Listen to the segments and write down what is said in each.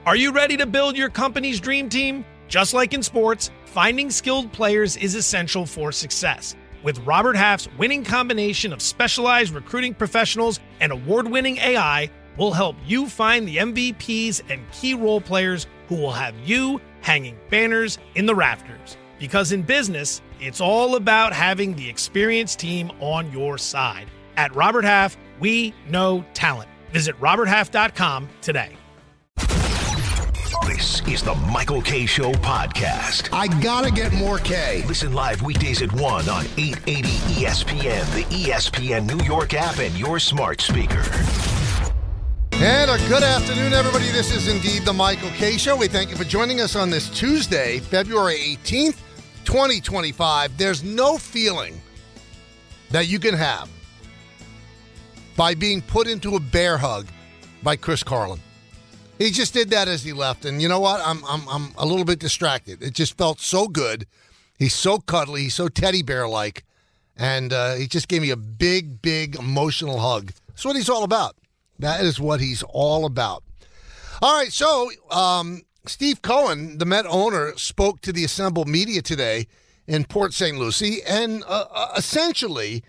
Are you ready to build your company's dream team? Just like in sports, finding skilled players is essential for success. With Robert Half's winning combination of specialized recruiting professionals and award-winning AI, we'll help you find the MVPs and key role players who will have you hanging banners in the rafters. Because in business, it's all about having the experienced team on your side. At Robert Half, we know talent. Visit roberthalf.com today. This is the Michael K. Show podcast. I gotta get more K. Listen live weekdays at 1 on 880 ESPN, the ESPN New York app, and your smart speaker. And a good afternoon, everybody. This is indeed the Michael K. Show. We thank you for joining us on this Tuesday, February 18th, 2025. There's no feeling that you can have by being put into a bear hug by Chris Carlin. He just did that as he left, and you know what? I'm a little bit distracted. It just felt so good. He's so cuddly, he's so teddy bear-like, and he just gave me a big, big emotional hug. That's what he's all about. That is what he's all about. All right, so Steve Cohen, the Met owner, spoke to the assembled media today in Port St. Lucie, and essentially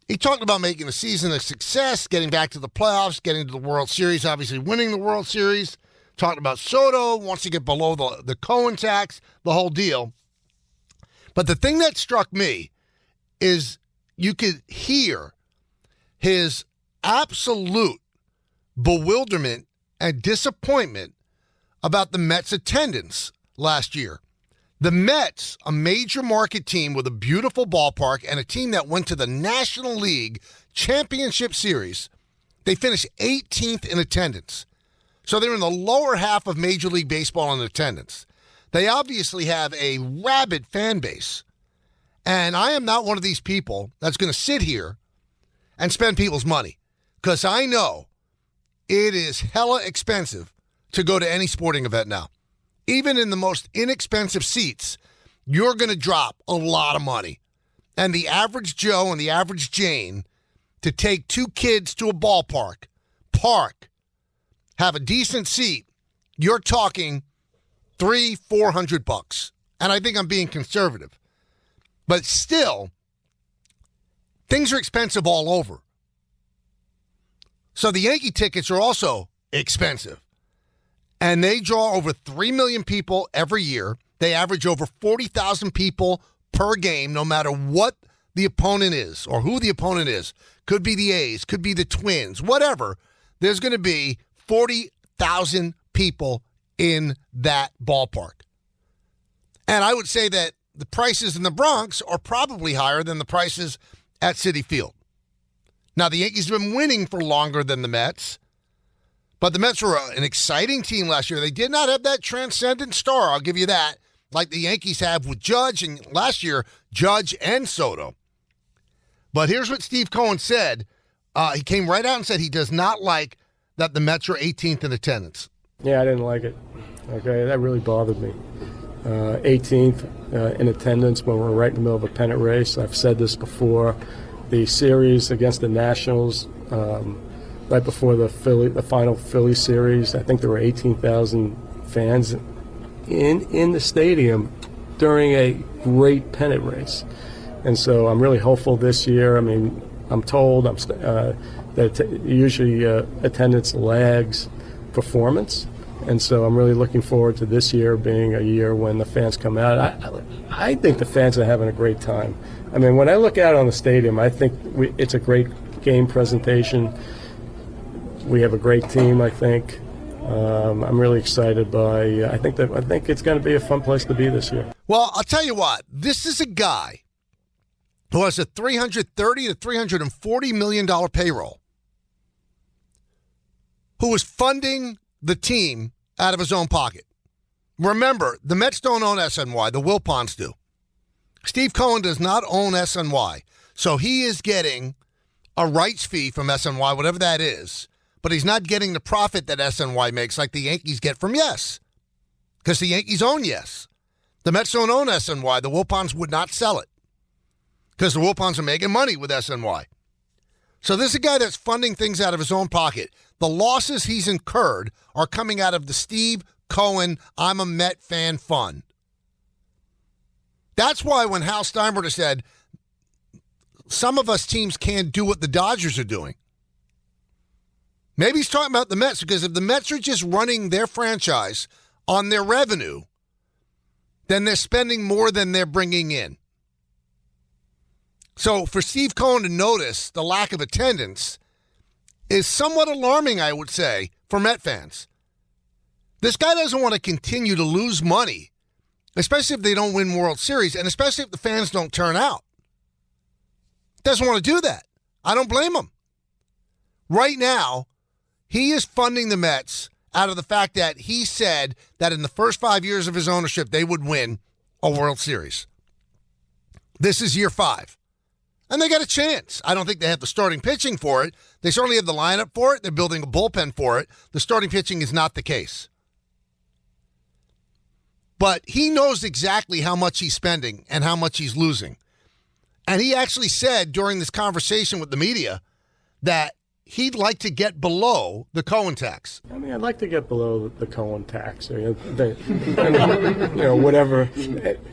he talked about making the season a success, getting back to the playoffs, getting to the World Series, obviously winning the World Series. Talked about Soto, wants to get below the Cohen tax, the whole deal. But the thing that struck me is you could hear his absolute bewilderment and disappointment about the Mets' attendance last year. The Mets, a major market team with a beautiful ballpark and a team that went to the National League Championship Series, they finished 18th in attendance. So they're in the lower half of Major League Baseball in attendance. They obviously have a rabid fan base. And I am not one of these people that's going to sit here and spend people's money, because I know it is hella expensive to go to any sporting event now. Even in the most inexpensive seats, you're going to drop a lot of money. And the average Joe and the average Jane, to take two kids to a ballpark, park, have a decent seat, you're talking $300-400. And I think I'm being conservative. But still, things are expensive all over. So the Yankee tickets are also expensive. And they draw over 3 million people every year. They average over 40,000 people per game, no matter what the opponent is or who the opponent is. Could be the A's, could be the Twins, whatever. There's going to be 40,000 people in that ballpark. And I would say that the prices in the Bronx are probably higher than the prices at Citi Field. Now, the Yankees have been winning for longer than the Mets. But the Mets were an exciting team last year. They did not have that transcendent star, I'll give you that, like the Yankees have with Judge, and last year, Judge and Soto. But here's what Steve Cohen said. He came right out and said he does not like that the Mets are 18th in attendance. Yeah, I didn't like it. Okay, that really bothered me. 18th in attendance when we're right in the middle of a pennant race. I've said this before. The series against the Nationals, right before the final Philly series, I think there were 18,000 fans in the stadium during a great pennant race. And so I'm really hopeful this year. I mean, I'm told that usually attendance lags performance. And so I'm really looking forward to this year being a year when the fans come out. I think the fans are having a great time. I mean, when I look out on the stadium, I think it's a great game presentation. We have a great team, I think. I'm really excited by. I think it's going to be a fun place to be this year. Well, I'll tell you what. This is a guy who has a $330 to $340 million payroll, who is funding the team out of his own pocket. Remember, the Mets don't own SNY. The Wilpons do. Steve Cohen does not own SNY, so he is getting a rights fee from SNY, whatever that is. But he's not getting the profit that SNY makes like the Yankees get from Yes. Because the Yankees own Yes. The Mets don't own SNY. The Wilpons would not sell it. Because the Wilpons are making money with SNY. So this is a guy that's funding things out of his own pocket. The losses he's incurred are coming out of the Steve Cohen I'm a Met fan fund. That's why when Hal Steinbrenner said, some of us teams can't do what the Dodgers are doing. Maybe he's talking about the Mets, because if the Mets are just running their franchise on their revenue, then they're spending more than they're bringing in. So for Steve Cohen to notice the lack of attendance is somewhat alarming, I would say, for Met fans. This guy doesn't want to continue to lose money, especially if they don't win World Series, and especially if the fans don't turn out. Doesn't want to do that. I don't blame him. Right now, he is funding the Mets out of the fact that he said that in the first 5 years of his ownership, they would win a World Series. This is year 5. And they got a chance. I don't think they have the starting pitching for it. They certainly have the lineup for it. They're building a bullpen for it. The starting pitching is not the case. But he knows exactly how much he's spending and how much he's losing. And he actually said during this conversation with the media that he'd like to get below the Cohen tax. I mean, I'd like to get below the Cohen tax. Whatever.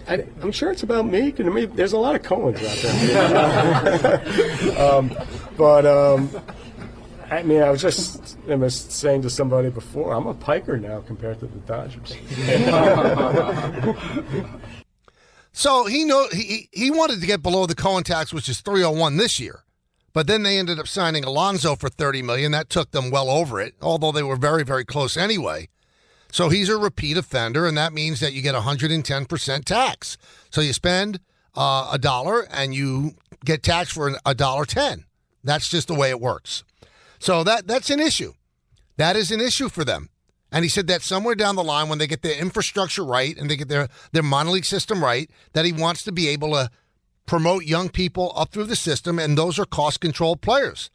I'm sure it's about me. I mean, there's a lot of Cohens out there. I mean, I was just saying to somebody before, I'm a piker now compared to the Dodgers. So he wanted to get below the Cohen tax, which is $301 this year. But then they ended up signing Alonso for $30 million. That took them well over it, although they were very, very close anyway. So he's a repeat offender, and that means that you get 110% tax. So you spend $1 and you get taxed for $1.10. That's just the way it works. So that's an issue. That is an issue for them. And he said that somewhere down the line, when they get their infrastructure right and they get their minor league system right, that he wants to be able to promote young people up through the system, and those are cost-controlled players.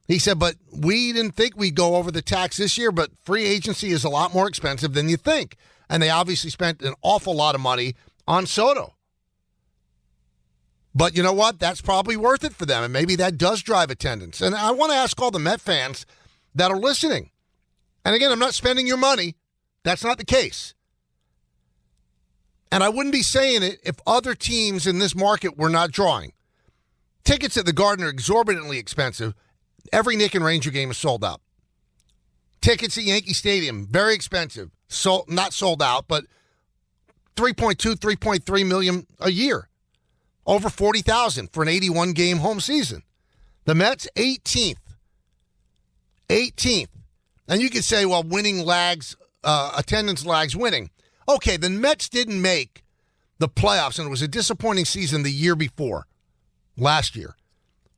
He said, but we didn't think we'd go over the tax this year, but free agency is a lot more expensive than you think. And they obviously spent an awful lot of money on Soto. But you know what? That's probably worth it for them, and maybe that does drive attendance. And I want to ask all the Met fans that are listening. And again, I'm not spending your money. That's not the case. And I wouldn't be saying it if other teams in this market were not drawing. Tickets at the Garden are exorbitantly expensive. Every Nick and Ranger game is sold out. Tickets at Yankee Stadium, very expensive. Not sold out, but $3.2, $3.3 million a year. Over $40,000 for an 81-game home season. The Mets, 18th. 18th. And you could say, well, winning lags, attendance lags winning. Okay, the Mets didn't make the playoffs, and it was a disappointing season the year before, last year.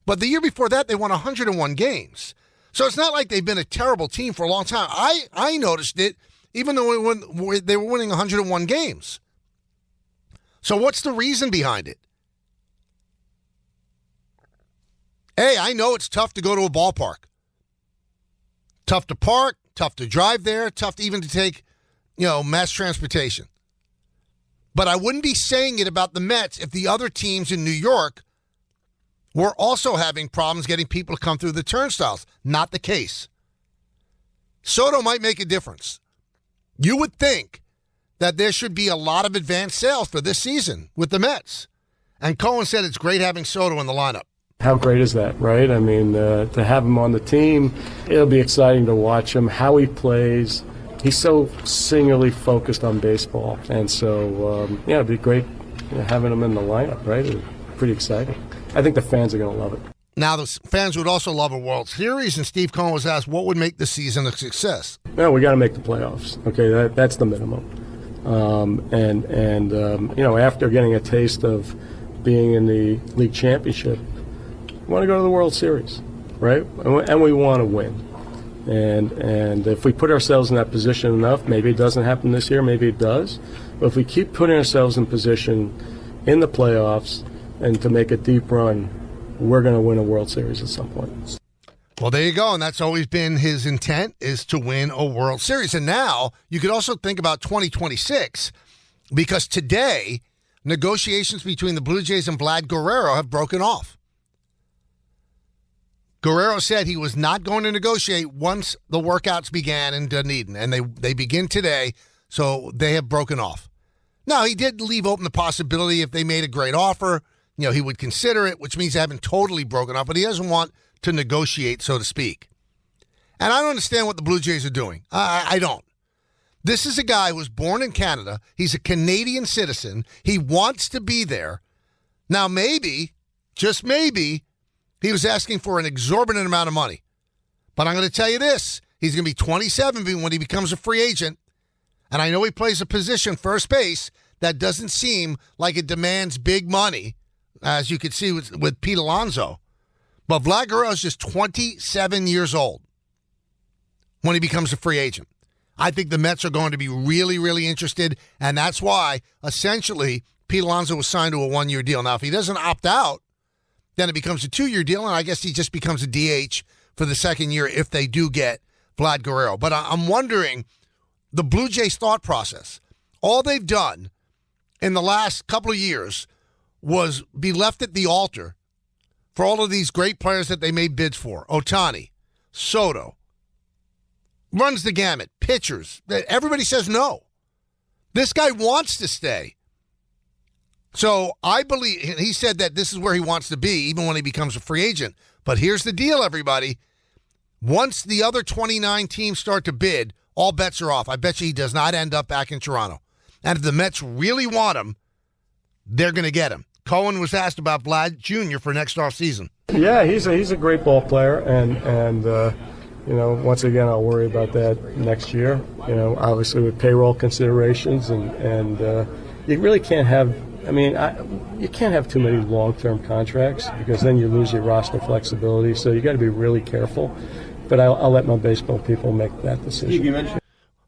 But the year before that, they won 101 games. So it's not like they've been a terrible team for a long time. I noticed it, even though they were winning 101 games. So what's the reason behind it? Hey, I know it's tough to go to a ballpark. Tough to park, tough to drive there, tough even to take mass transportation. But I wouldn't be saying it about the Mets if the other teams in New York were also having problems getting people to come through the turnstiles. Not the case. Soto might make a difference. You would think that there should be a lot of advanced sales for this season with the Mets. And Cohen said it's great having Soto in the lineup. How great is that, right? I mean, to have him on the team, it'll be exciting to watch him, how he plays. He's so singularly focused on baseball. And so, it'd be great having him in the lineup, right? It's pretty exciting. I think the fans are going to love it. Now, the fans would also love a World Series, and Steve Cohen was asked what would make the season a success. No, we got to make the playoffs. Okay, that's the minimum. After getting a taste of being in the league championship, we want to go to the World Series, right? And we want to win. And if we put ourselves in that position enough, maybe it doesn't happen this year, maybe it does. But if we keep putting ourselves in position in the playoffs and to make a deep run, we're going to win a World Series at some point. Well, there you go, and that's always been his intent, is to win a World Series. And now you could also think about 2026, because today negotiations between the Blue Jays and Vlad Guerrero have broken off. Guerrero said he was not going to negotiate once the workouts began in Dunedin, and they begin today, so they have broken off. Now, he did leave open the possibility if they made a great offer, he would consider it, which means they haven't totally broken off, but he doesn't want to negotiate, so to speak. And I don't understand what the Blue Jays are doing. I don't. This is a guy who was born in Canada. He's a Canadian citizen. He wants to be there. Now, maybe, just maybe, he was asking for an exorbitant amount of money. But I'm going to tell you this. He's going to be 27 when he becomes a free agent. And I know he plays a position, first base, that doesn't seem like it demands big money, as you could see with Pete Alonso. But Vlad Guerrero is just 27 years old when he becomes a free agent. I think the Mets are going to be really, really interested, and that's why, essentially, Pete Alonso was signed to a one-year deal. Now, if he doesn't opt out, then it becomes a 2-year deal, and I guess he just becomes a DH for the second year if they do get Vlad Guerrero. But I'm wondering the Blue Jays' thought process. All they've done in the last couple of years was be left at the altar for all of these great players that they made bids for. Ohtani, Soto, runs the gamut, pitchers. Everybody says no. This guy wants to stay. So I believe, he said that this is where he wants to be, even when he becomes a free agent. But here's the deal, everybody. Once the other 29 teams start to bid, all bets are off. I bet you he does not end up back in Toronto. And if the Mets really want him, they're going to get him. Cohen was asked about Vlad Jr. for next offseason. Yeah, he's a great ball player, and once again, I'll worry about that next year. Obviously with payroll considerations, and you really can't have. You can't have too many long-term contracts because then you lose your roster flexibility. So you got to be really careful. But I'll let my baseball people make that decision.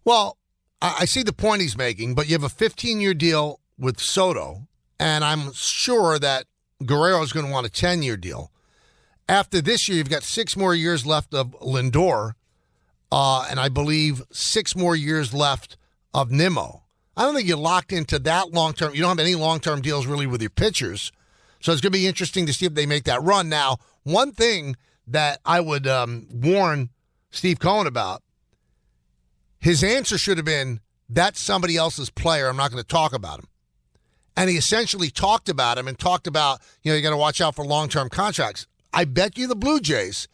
Well, I see the point he's making, but you have a 15-year deal with Soto, and I'm sure that Guerrero is going to want a 10-year deal. After this year, you've got 6 more years left of Lindor, and I believe 6 more years left of Nimmo. I don't think you're locked into that long-term. You don't have any long-term deals really with your pitchers. So it's going to be interesting to see if they make that run. Now, one thing that I would warn Steve Cohen about, his answer should have been, that's somebody else's player. I'm not going to talk about him. And he essentially talked about him and talked about, you got to watch out for long-term contracts. I bet you the Blue Jays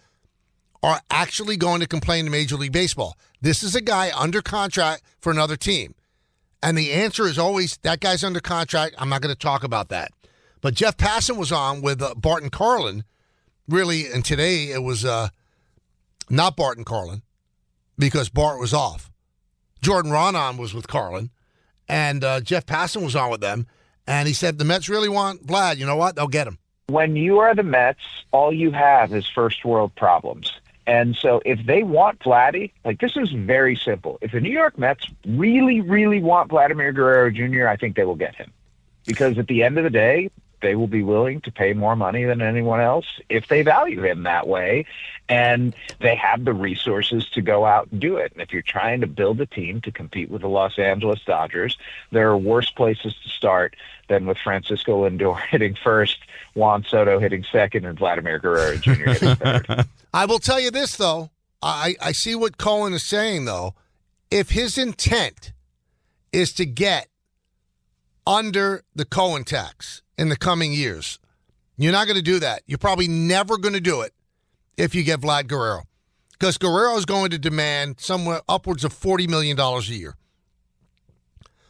are actually going to complain to Major League Baseball. This is a guy under contract for another team. And the answer is always, that guy's under contract. I'm not going to talk about that. But Jeff Passan was on with Bart and Carlin, really, and today it was not Bart and Carlin because Bart was off. Jordan Ronan was with Carlin, and Jeff Passan was on with them, and he said, the Mets really want Vlad. You know what? They'll get him. When you are the Mets, all you have is first-world problems. And so if they want Vladdy, this is very simple. If the New York Mets really, really want Vladimir Guerrero Jr., I think they will get him. Because at the end of the day, they will be willing to pay more money than anyone else if they value him that way. And they have the resources to go out and do it. And if you're trying to build a team to compete with the Los Angeles Dodgers, there are worse places to start than with Francisco Lindor hitting first, Juan Soto hitting second, and Vladimir Guerrero Jr. hitting third. I will tell you this, though. I see what Cohen is saying, though. If his intent is to get under the Cohen tax in the coming years, you're not going to do that. You're probably never going to do it if you get Vlad Guerrero. Because Guerrero is going to demand somewhere upwards of $40 million a year.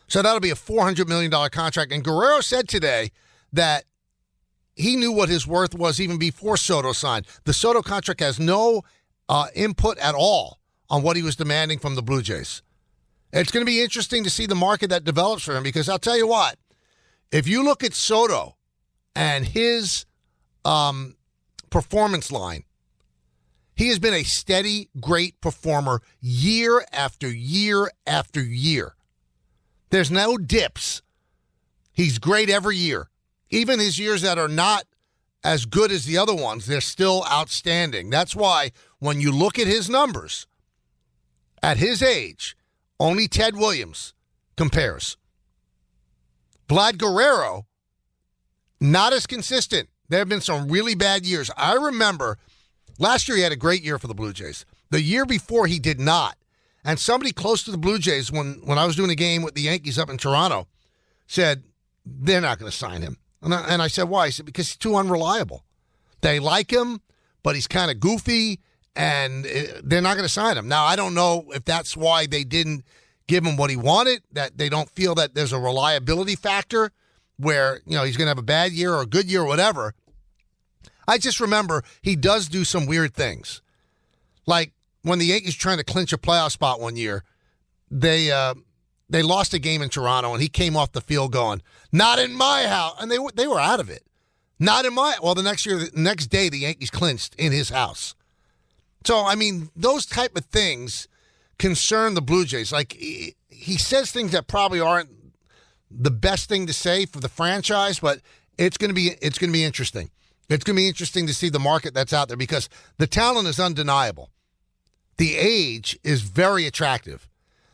So that'll be a $400 million contract. And Guerrero said today that he knew what his worth was even before Soto signed. The Soto contract has no input at all on what he was demanding from the Blue Jays. It's going to be interesting to see the market that develops for him because I'll tell you what, if you look at Soto and his performance line, he has been a steady, great performer year after year after year. There's no dips. He's great every year. Even his years that are not as good as the other ones, they're still outstanding. That's why when you look at his numbers, at his age, only Ted Williams compares. Vlad Guerrero, not as consistent. There have been some really bad years. I remember Last year he had a great year for the Blue Jays. The year before he did not. And somebody close to the Blue Jays, when I was doing a game with the Yankees up in Toronto, said, they're not going to sign him. And I said, why? He said, because he's too unreliable. They like him, but he's kind of goofy, and they're not going to sign him. Now, I don't know if that's why they didn't give him what he wanted, that they don't feel that there's a reliability factor where, he's going to have a bad year or a good year or whatever. I just remember he does do some weird things. Like when the Yankees were trying to clinch a playoff spot one year, they lost a game in Toronto, and he came off the field going, not in my house. And they were out of it. Not in my – well, the next day, the Yankees clinched in his house. So, I mean, those type of things concern the Blue Jays. Like, he says things that probably aren't the best thing to say for the franchise, but it's going to be interesting. It's going to be interesting to see the market that's out there because the talent is undeniable. The age is very attractive.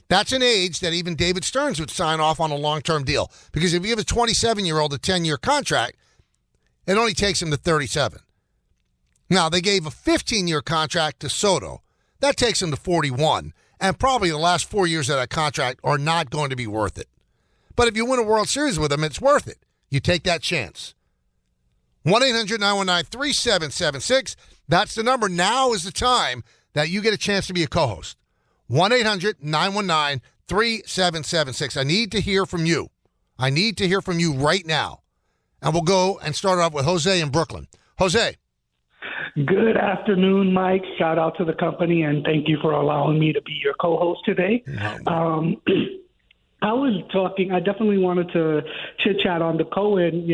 That's an age that even David Stearns would sign off on a long-term deal. Because if you give a 27-year-old a 10-year contract, it only takes him to 37. Now, they gave a 15-year contract to Soto. That takes him to 41. And probably the last 4 years of that contract are not going to be worth it. But if you win a World Series with him, it's worth it. You take that chance. 1-800-919-3776. That's the number. Now is the time that you get a chance to be a co-host. 1-800-919-3776. I need to hear from you. I need to hear from you right now. And we'll go and start off with Jose in Brooklyn. Jose. Good afternoon, Mike. Shout out to the company, and thank you for allowing me to be your co-host today. I definitely wanted to chit-chat on the Cohen,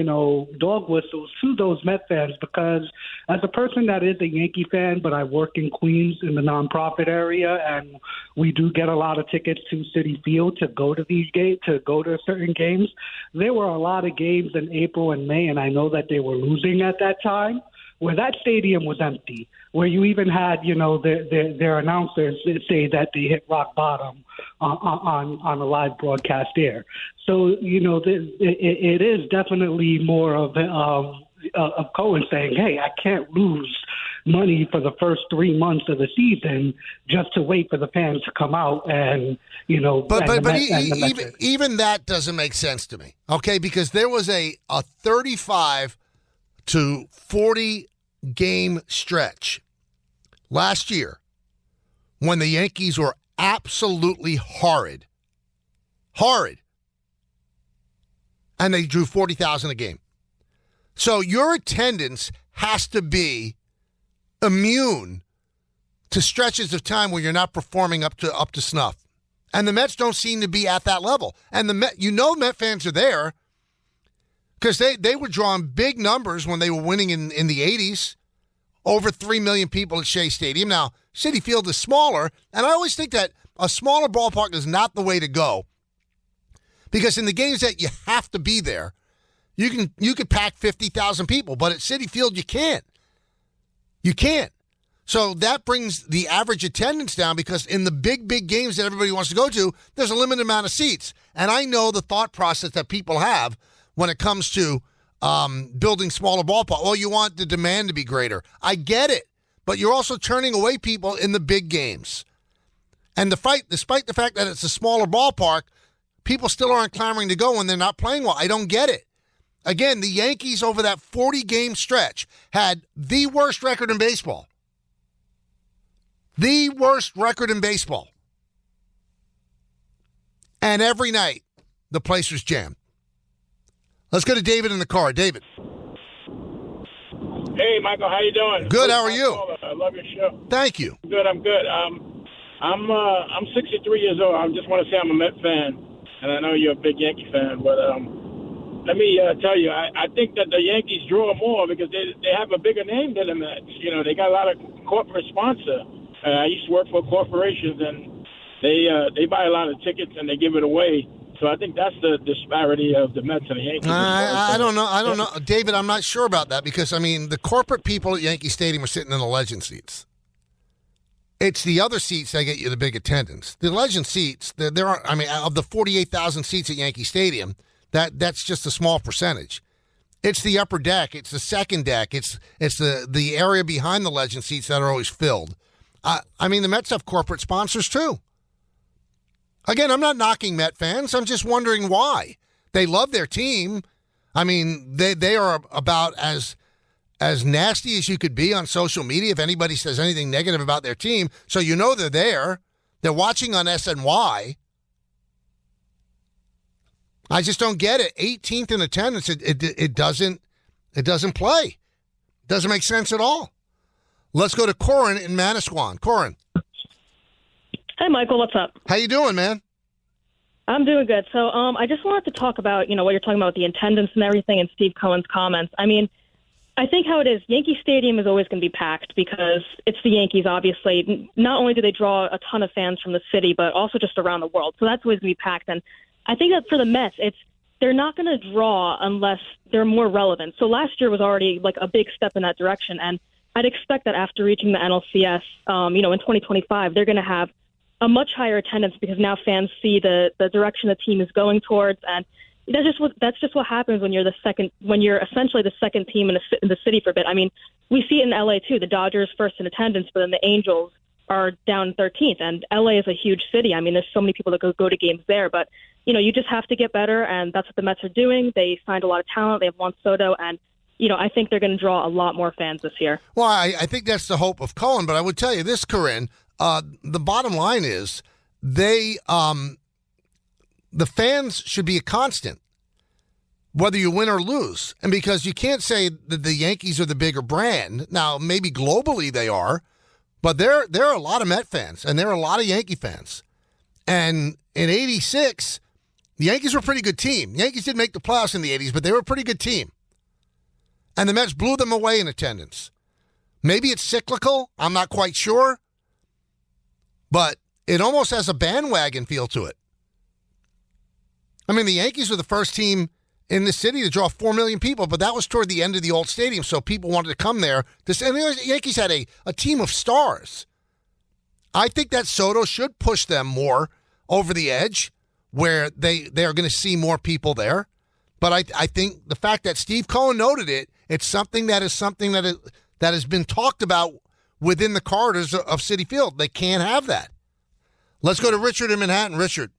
dog whistles to those Met fans because as a person that is a Yankee fan, but I work in Queens in the nonprofit area, and we do get a lot of tickets to Citi Field to go to these games, to go to certain games. There were a lot of games in April and May, and I know that they were losing at that time, where that stadium was empty, where you even had, their announcers say that they hit rock bottom on a live broadcast there. So, it is definitely more of Cohen saying, hey, I can't lose money for the first 3 months of the season just to wait for the fans to come out and, even that doesn't make sense to me, okay? Because there was a 35 to 40 game stretch last year when the Yankees were absolutely horrid. And they drew 40,000 a game. So your attendance has to be immune to stretches of time where you're not performing up to snuff. And the Mets don't seem to be at that level. And the Met fans are there because they were drawing big numbers when they were winning in the 80s. Over 3 million people at Shea Stadium. Now, Citi Field is smaller, and I always think that a smaller ballpark is not the way to go because in the games that you have to be there, you can pack 50,000 people, but at Citi Field you can't. You can't. So that brings the average attendance down because in the big games that everybody wants to go to, there's a limited amount of seats. And I know the thought process that people have when it comes to building smaller ballpark. Well, you want the demand to be greater. I get it. But you're also turning away people in the big games. And despite the fact that it's a smaller ballpark, people still aren't clamoring to go when they're not playing well. I don't get it. Again, the Yankees over that 40-game stretch had the worst record in baseball. The worst record in baseball. And every night, the place was jammed. Let's go to David in the car. David. Hey, Michael, how you doing? Good. How are you? I love your show. Thank you. Good. I'm good. I'm 63 years old. I just want to say I'm a Met fan, and I know you're a big Yankee fan. But let me tell you, I think that the Yankees draw more because they have a bigger name than the Mets. They got a lot of corporate sponsor. I used to work for corporations, and they buy a lot of tickets and they give it away. So I think that's the disparity of the Mets and the Yankees. I don't know. David, I'm not sure about that because, the corporate people at Yankee Stadium are sitting in the legend seats. It's the other seats that get you the big attendance. The legend seats, there are, of the 48,000 seats at Yankee Stadium, that's just a small percentage. It's the upper deck. It's the second deck. It's the area behind the legend seats that are always filled. I mean, the Mets have corporate sponsors too. Again, I'm not knocking Met fans. I'm just wondering why. They love their team. I mean, they are about as nasty as you could be on social media if anybody says anything negative about their team. So you know they're there. They're watching on SNY. I just don't get it. 18th in attendance, it doesn't play. It doesn't make sense at all. Let's go to Corin in Manasquan. Corin. Hey, Michael, what's up? How you doing, man? I'm doing good. So I just wanted to talk about, what you're talking about, the attendance and everything, and Steve Cohen's comments. I mean, I think how it is, Yankee Stadium is always going to be packed because it's the Yankees, obviously. Not only do they draw a ton of fans from the city, but also just around the world. So that's always going to be packed. And I think that for the Mets, they're not going to draw unless they're more relevant. So last year was already like a big step in that direction. And I'd expect that after reaching the NLCS, in 2025, they're going to have a much higher attendance because now fans see the direction the team is going towards, and that's just what happens when you're essentially the second team in the city for a bit. I mean, we see it in LA too. The Dodgers first in attendance, but then the Angels are down 13th, and LA is a huge city. I mean, there's so many people that go to games there, but you just have to get better, and that's what the Mets are doing. They signed a lot of talent. They have Juan Soto, and I think they're going to draw a lot more fans this year. Well, I think that's the hope of Cohen, but I would tell you this, Corinne. The bottom line is the fans should be a constant, whether you win or lose. And because you can't say that the Yankees are the bigger brand. Now, maybe globally they are, but there are a lot of Met fans, and there are a lot of Yankee fans. And in 86, the Yankees were a pretty good team. The Yankees didn't make the playoffs in the 80s, but they were a pretty good team. And the Mets blew them away in attendance. Maybe it's cyclical. I'm not quite sure. But it almost has a bandwagon feel to it. I mean, the Yankees were the first team in the city to draw 4 million people, but that was toward the end of the old stadium, so people wanted to come there. And the Yankees had a team of stars. I think that Soto should push them more over the edge where they are going to see more people there. But I think the fact that Steve Cohen noted it, it's something that has been talked about within the corridors of Citi Field. They can't have that. Let's go to Richard in Manhattan. Richard.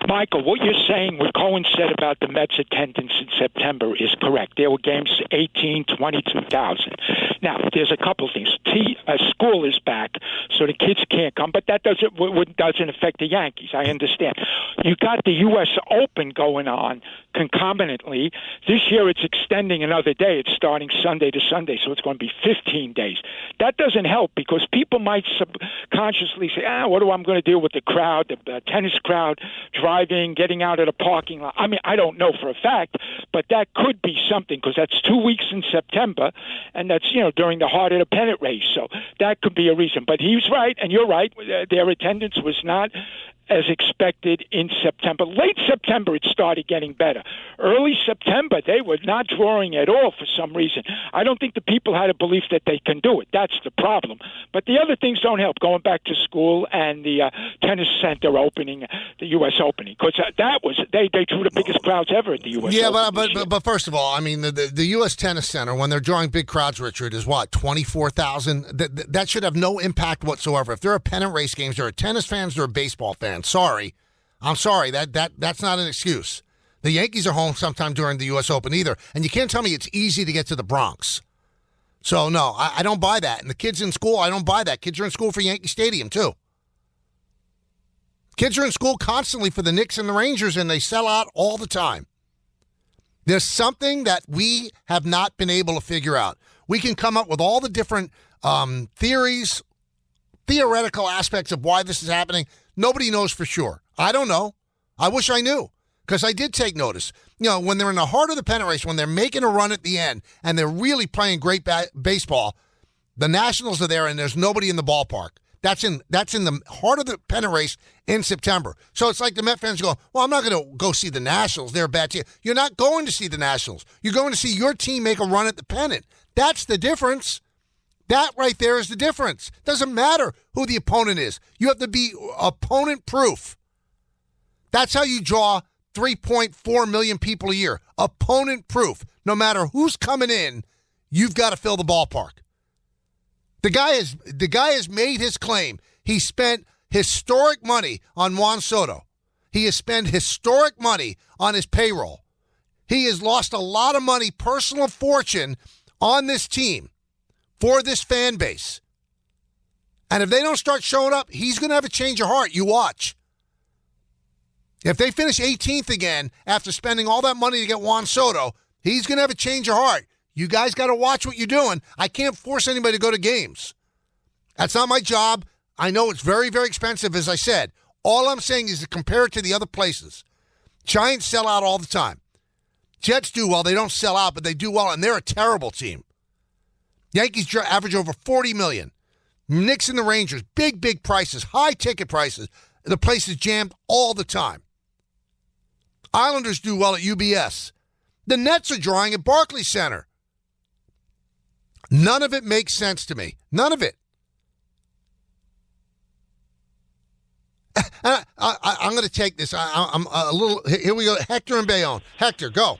Michael, what you're saying, what Cohen said about the Mets' attendance in September is correct. There were games 18, 22,000. Now, there's a couple things. School is back, so the kids can't come, but that doesn't affect the Yankees. I understand. You got the U.S. Open going on concomitantly. This year it's extending another day. It's starting Sunday to Sunday, so it's going to be 15 days. That doesn't help because people might subconsciously say, what am I going to do with the crowd, the tennis crowd, driving, getting out of the parking lot? I mean, I don't know for a fact, but that could be something because that's 2 weeks in September, and that's, during the heart of the pennant race. So that could be a reason. But he's right, and you're right. Their attendance was not as expected in September. Late September, it started getting better. Early September, they were not drawing at all for some reason. I don't think the people had a belief that they can do it. That's the problem. But the other things don't help, going back to school and the tennis center opening, the U.S. opening, because that was, they drew the biggest crowds ever at the U.S. Open. Yeah, but first of all, I mean, the U.S. Tennis Center, when they're drawing big crowds, Richard, is what, 24,000? That should have no impact whatsoever. If there are pennant race games, there are tennis fans, there are baseball fans. Sorry. I'm sorry. That's not an excuse. The Yankees are home sometime during the U.S. Open either. And you can't tell me it's easy to get to the Bronx. So, no, I don't buy that. And the kids in school, I don't buy that. Kids are in school for Yankee Stadium, too. Kids are in school constantly for the Knicks and the Rangers, and they sell out all the time. There's something that we have not been able to figure out. We can come up with all the different theories, theoretical aspects of why this is happening. Nobody knows for sure. I don't know. I wish I knew because I did take notice. When they're in the heart of the pennant race, when they're making a run at the end and they're really playing great baseball, the Nationals are there and there's nobody in the ballpark. That's in the heart of the pennant race in September. So it's like the Met fans go, well, I'm not going to go see the Nationals. They're a bad team. You're not going to see the Nationals. You're going to see your team make a run at the pennant. That's the difference. That right there is the difference. Doesn't matter who the opponent is. You have to be opponent-proof. That's how you draw 3.4 million people a year. Opponent proof. No matter who's coming in, you've got to fill the ballpark. The guy has made his claim. He spent historic money on Juan Soto. He has spent historic money on his payroll. He has lost a lot of money, personal fortune, on this team for this fan base. And if they don't start showing up, he's going to have a change of heart. You watch. If they finish 18th again after spending all that money to get Juan Soto, he's going to have a change of heart. You guys got to watch what you're doing. I can't force anybody to go to games. That's not my job. I know it's very, very expensive, as I said. All I'm saying is to compare it to the other places. Giants sell out all the time. Jets do well. They don't sell out, but they do well, and they're a terrible team. Yankees average over $40 million. Knicks and the Rangers, big, big prices, high ticket prices. The place is jammed all the time. Islanders do well at UBS. The Nets are drawing at Barclays Center. None of it makes sense to me. None of it. I'm going to take this. I'm a little. Here we go. Hector and Bayonne. Hector, go.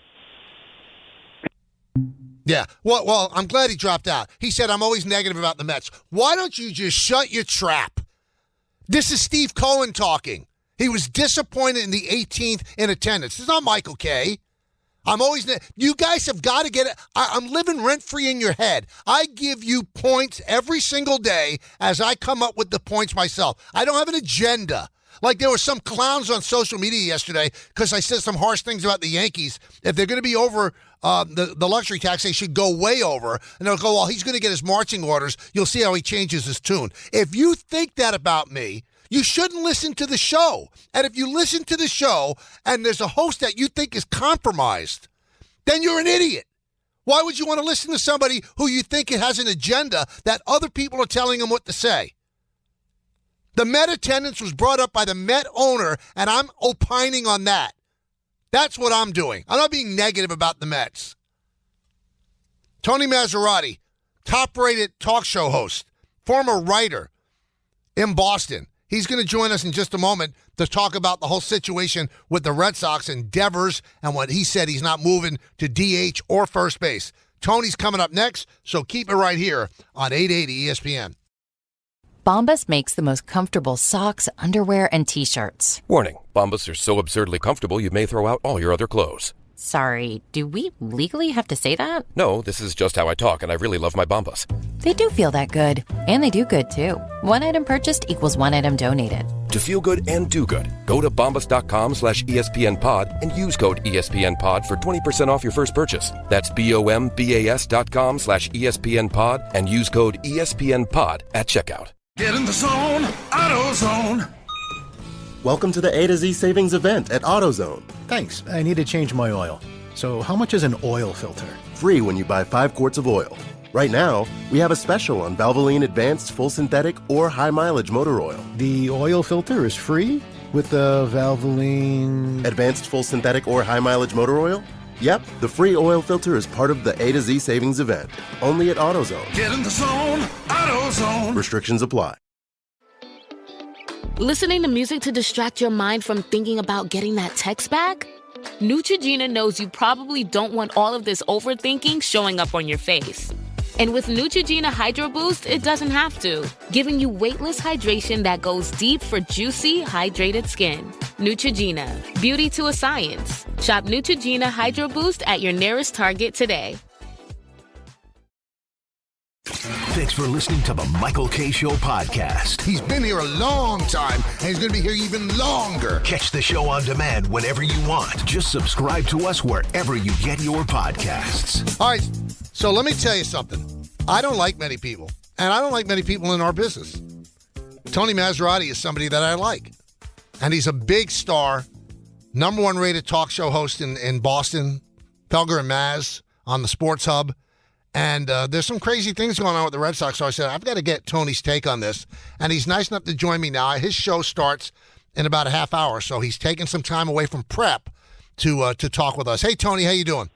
Yeah. Well, I'm glad he dropped out. He said, I'm always negative about the Mets. Why don't you just shut your trap? This is Steve Cohen talking. He was disappointed in the 18th in attendance. It's not Michael Kay. I'm always. You guys have got to get it. I'm living rent-free in your head. I give you points every single day as I come up with the points myself. I don't have an agenda. Like there were some clowns on social media yesterday because I said some harsh things about the Yankees. If they're going to be over the luxury tax, they should go way over. And they'll go, well, he's going to get his marching orders. You'll see how he changes his tune. If you think that about me, you shouldn't listen to the show. And if you listen to the show and there's a host that you think is compromised, then you're an idiot. Why would you want to listen to somebody who you think has an agenda that other people are telling them what to say? The Met attendance was brought up by the Met owner, and I'm opining on that. That's what I'm doing. I'm not being negative about the Mets. Tony Massarotti, top-rated talk show host, former writer in Boston. He's going to join us in just a moment to talk about the whole situation with the Red Sox and Devers and what he said he's not moving to DH or first base. Tony's coming up next, so keep it right here on 880 ESPN. Bombas makes the most comfortable socks, underwear, and T-shirts. Warning, Bombas are so absurdly comfortable you may throw out all your other clothes. Sorry, do we legally have to say that? No, this is just how I talk, and I really love my Bombas. They do feel that good. And they do good, too. One item purchased equals one item donated. To feel good and do good, go to bombas.com/ESPNpod and use code ESPNpod for 20% off your first purchase. That's BOMBAS.com/ESPNpod and use code ESPNpod at checkout. Get in the zone, AutoZone. Welcome to the A to Z savings event at AutoZone. Thanks. I need to change my oil. So how much is an oil filter? Free when you buy 5 quarts of oil. Right now, we have a special on Valvoline Advanced Full Synthetic or High Mileage Motor Oil. The oil filter is free with the Valvoline Advanced Full Synthetic or High Mileage Motor Oil? Yep, the free oil filter is part of the A to Z savings event. Only at AutoZone. Get in the zone, AutoZone. Restrictions apply. Listening to music to distract your mind from thinking about getting that text back? Neutrogena knows you probably don't want all of this overthinking showing up on your face. And with Neutrogena Hydro Boost, it doesn't have to, giving you weightless hydration that goes deep for juicy, hydrated skin. Neutrogena, beauty to a science. Shop Neutrogena Hydro Boost at your nearest Target today. Thanks for listening to the Michael K. Show podcast. He's been here a long time, and he's going to be here even longer. Catch the show on demand whenever you want. Just subscribe to us wherever you get your podcasts. All right, so let me tell you something. I don't like many people, and I don't like many people in our business. Tony Massarotti is somebody that I like, and he's a big star, number 1 rated talk show host in Boston, Felger and Maz on the Sports Hub. And there's some crazy things going on with the Red Sox. So I said, I've got to get Tony's take on this. And he's nice enough to join me now. His show starts in about a half hour. So he's taking some time away from prep to talk with us. Hey, Tony, how you doing?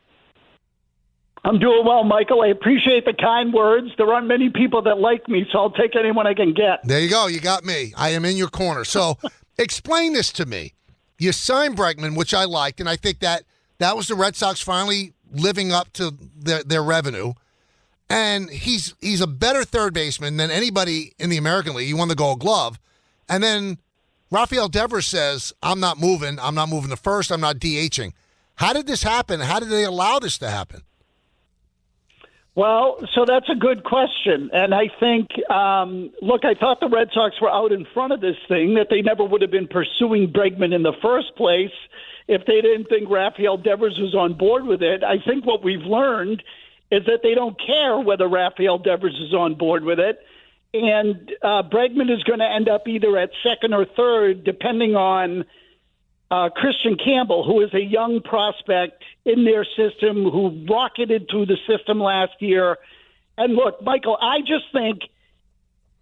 I'm doing well, Michael. I appreciate the kind words. There aren't many people that like me, so I'll take anyone I can get. There you go. You got me. I am in your corner. So explain this to me. You signed Bregman, which I liked, and I think that was the Red Sox finally living up to their revenue. And he's a better third baseman than anybody in the American League. He won the Gold Glove. And then Rafael Devers says, I'm not moving to first, I'm not DHing. How did this happen? How did they allow this to happen? Well, so that's a good question. And I think, look, I thought the Red Sox were out in front of this thing, that they never would have been pursuing Bregman in the first place if they didn't think Rafael Devers was on board with it. I think what we've learned is that they don't care whether Rafael Devers is on board with it. And Bregman is going to end up either at second or third, depending on Christian Campbell, who is a young prospect in their system, who rocketed through the system last year. And look, Michael, I just think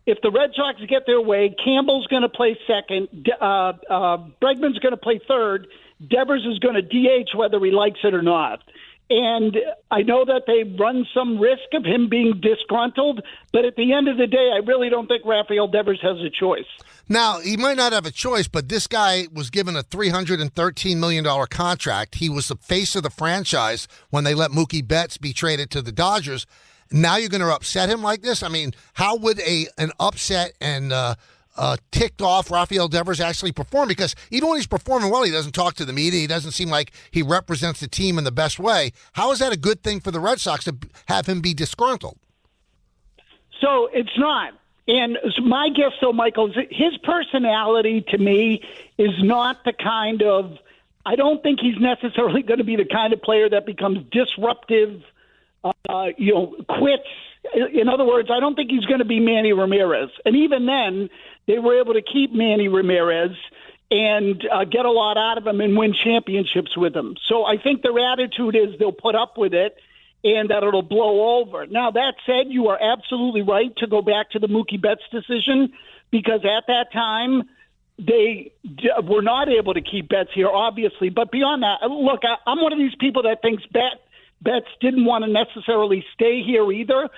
if the Red Sox get their way, Campbell's going to play second, Bregman's going to play third, Devers is going to DH whether he likes it or not. And I know that they run some risk of him being disgruntled, but at the end of the day, I really don't think Rafael Devers has a choice. Now, he might not have a choice, but this guy was given a $313 million contract. He was the face of the franchise when they let Mookie Betts be traded to the Dodgers. Now you're going to upset him like this? I mean, how would an upset and ticked off Rafael Devers actually perform? Because even when he's performing well, he doesn't talk to the media. He doesn't seem like he represents the team in the best way. How is that a good thing for the Red Sox to have him be disgruntled? So it's not. And my guess, though, Michael, is his personality to me is not the kind of – I don't think he's necessarily going to be the kind of player that becomes disruptive, quits. In other words, I don't think he's going to be Manny Ramirez. And even then, they were able to keep Manny Ramirez and get a lot out of him and win championships with him. So I think their attitude is they'll put up with it and that it'll blow over. Now, that said, you are absolutely right to go back to the Mookie Betts decision, because at that time, they were not able to keep Betts here, obviously. But beyond that, look, I'm one of these people that thinks Betts didn't want to necessarily stay here either,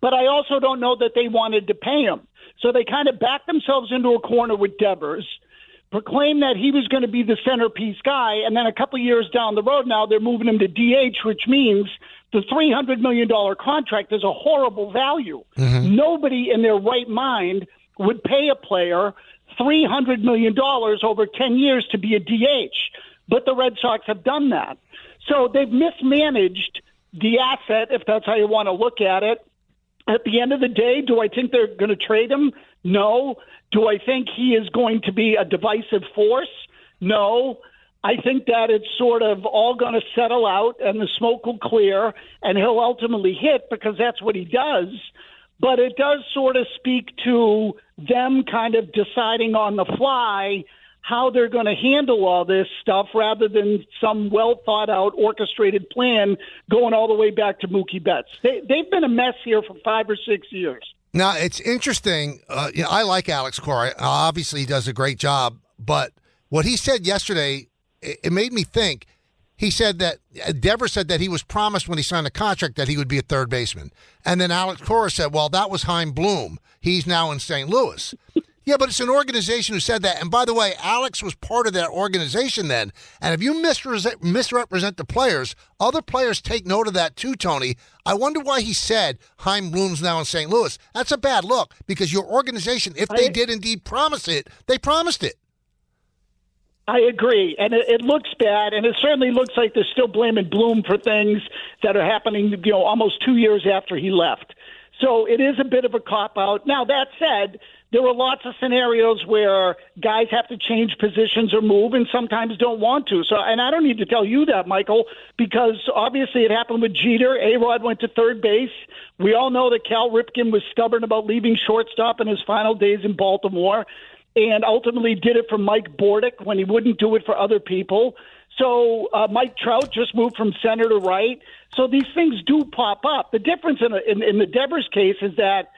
but I also don't know that they wanted to pay him. So they kind of backed themselves into a corner with Devers, proclaimed that he was going to be the centerpiece guy, and then a couple of years down the road now they're moving him to DH, which means the $300 million contract is a horrible value. Mm-hmm. Nobody in their right mind would pay a player $300 million over 10 years to be a DH, but the Red Sox have done that. So they've mismanaged the asset, if that's how you want to look at it. At the end of the day, do I think they're going to trade him? No. Do I think he is going to be a divisive force? No. I think that it's sort of all going to settle out and the smoke will clear and he'll ultimately hit, because that's what he does. But it does sort of speak to them kind of deciding on the fly how they're going to handle all this stuff rather than some well-thought-out, orchestrated plan going all the way back to Mookie Betts. They've been a mess here for 5 or 6 years. Now, it's interesting. I like Alex Cora. Obviously, he does a great job. But what he said yesterday, it made me think. He said that Devers said that he was promised when he signed the contract that he would be a third baseman. And then Alex Cora said, well, that was Chaim Bloom. He's now in St. Louis. Yeah, but it's an organization who said that. And by the way, Alex was part of that organization then. And if you misrepresent the players, other players take note of that too, Tony. I wonder why he said Chaim Bloom's now in St. Louis. That's a bad look, because your organization, if they did indeed promise it, they promised it. I agree, and it looks bad, and it certainly looks like they're still blaming Bloom for things that are happening, almost 2 years after he left. So it is a bit of a cop-out. Now, that said, there are lots of scenarios where guys have to change positions or move and sometimes don't want to. So, and I don't need to tell you that, Michael, because obviously it happened with Jeter. A-Rod went to third base. We all know that Cal Ripken was stubborn about leaving shortstop in his final days in Baltimore, and ultimately did it for Mike Bordick when he wouldn't do it for other people. So Mike Trout just moved from center to right. So these things do pop up. The difference in the Devers case is that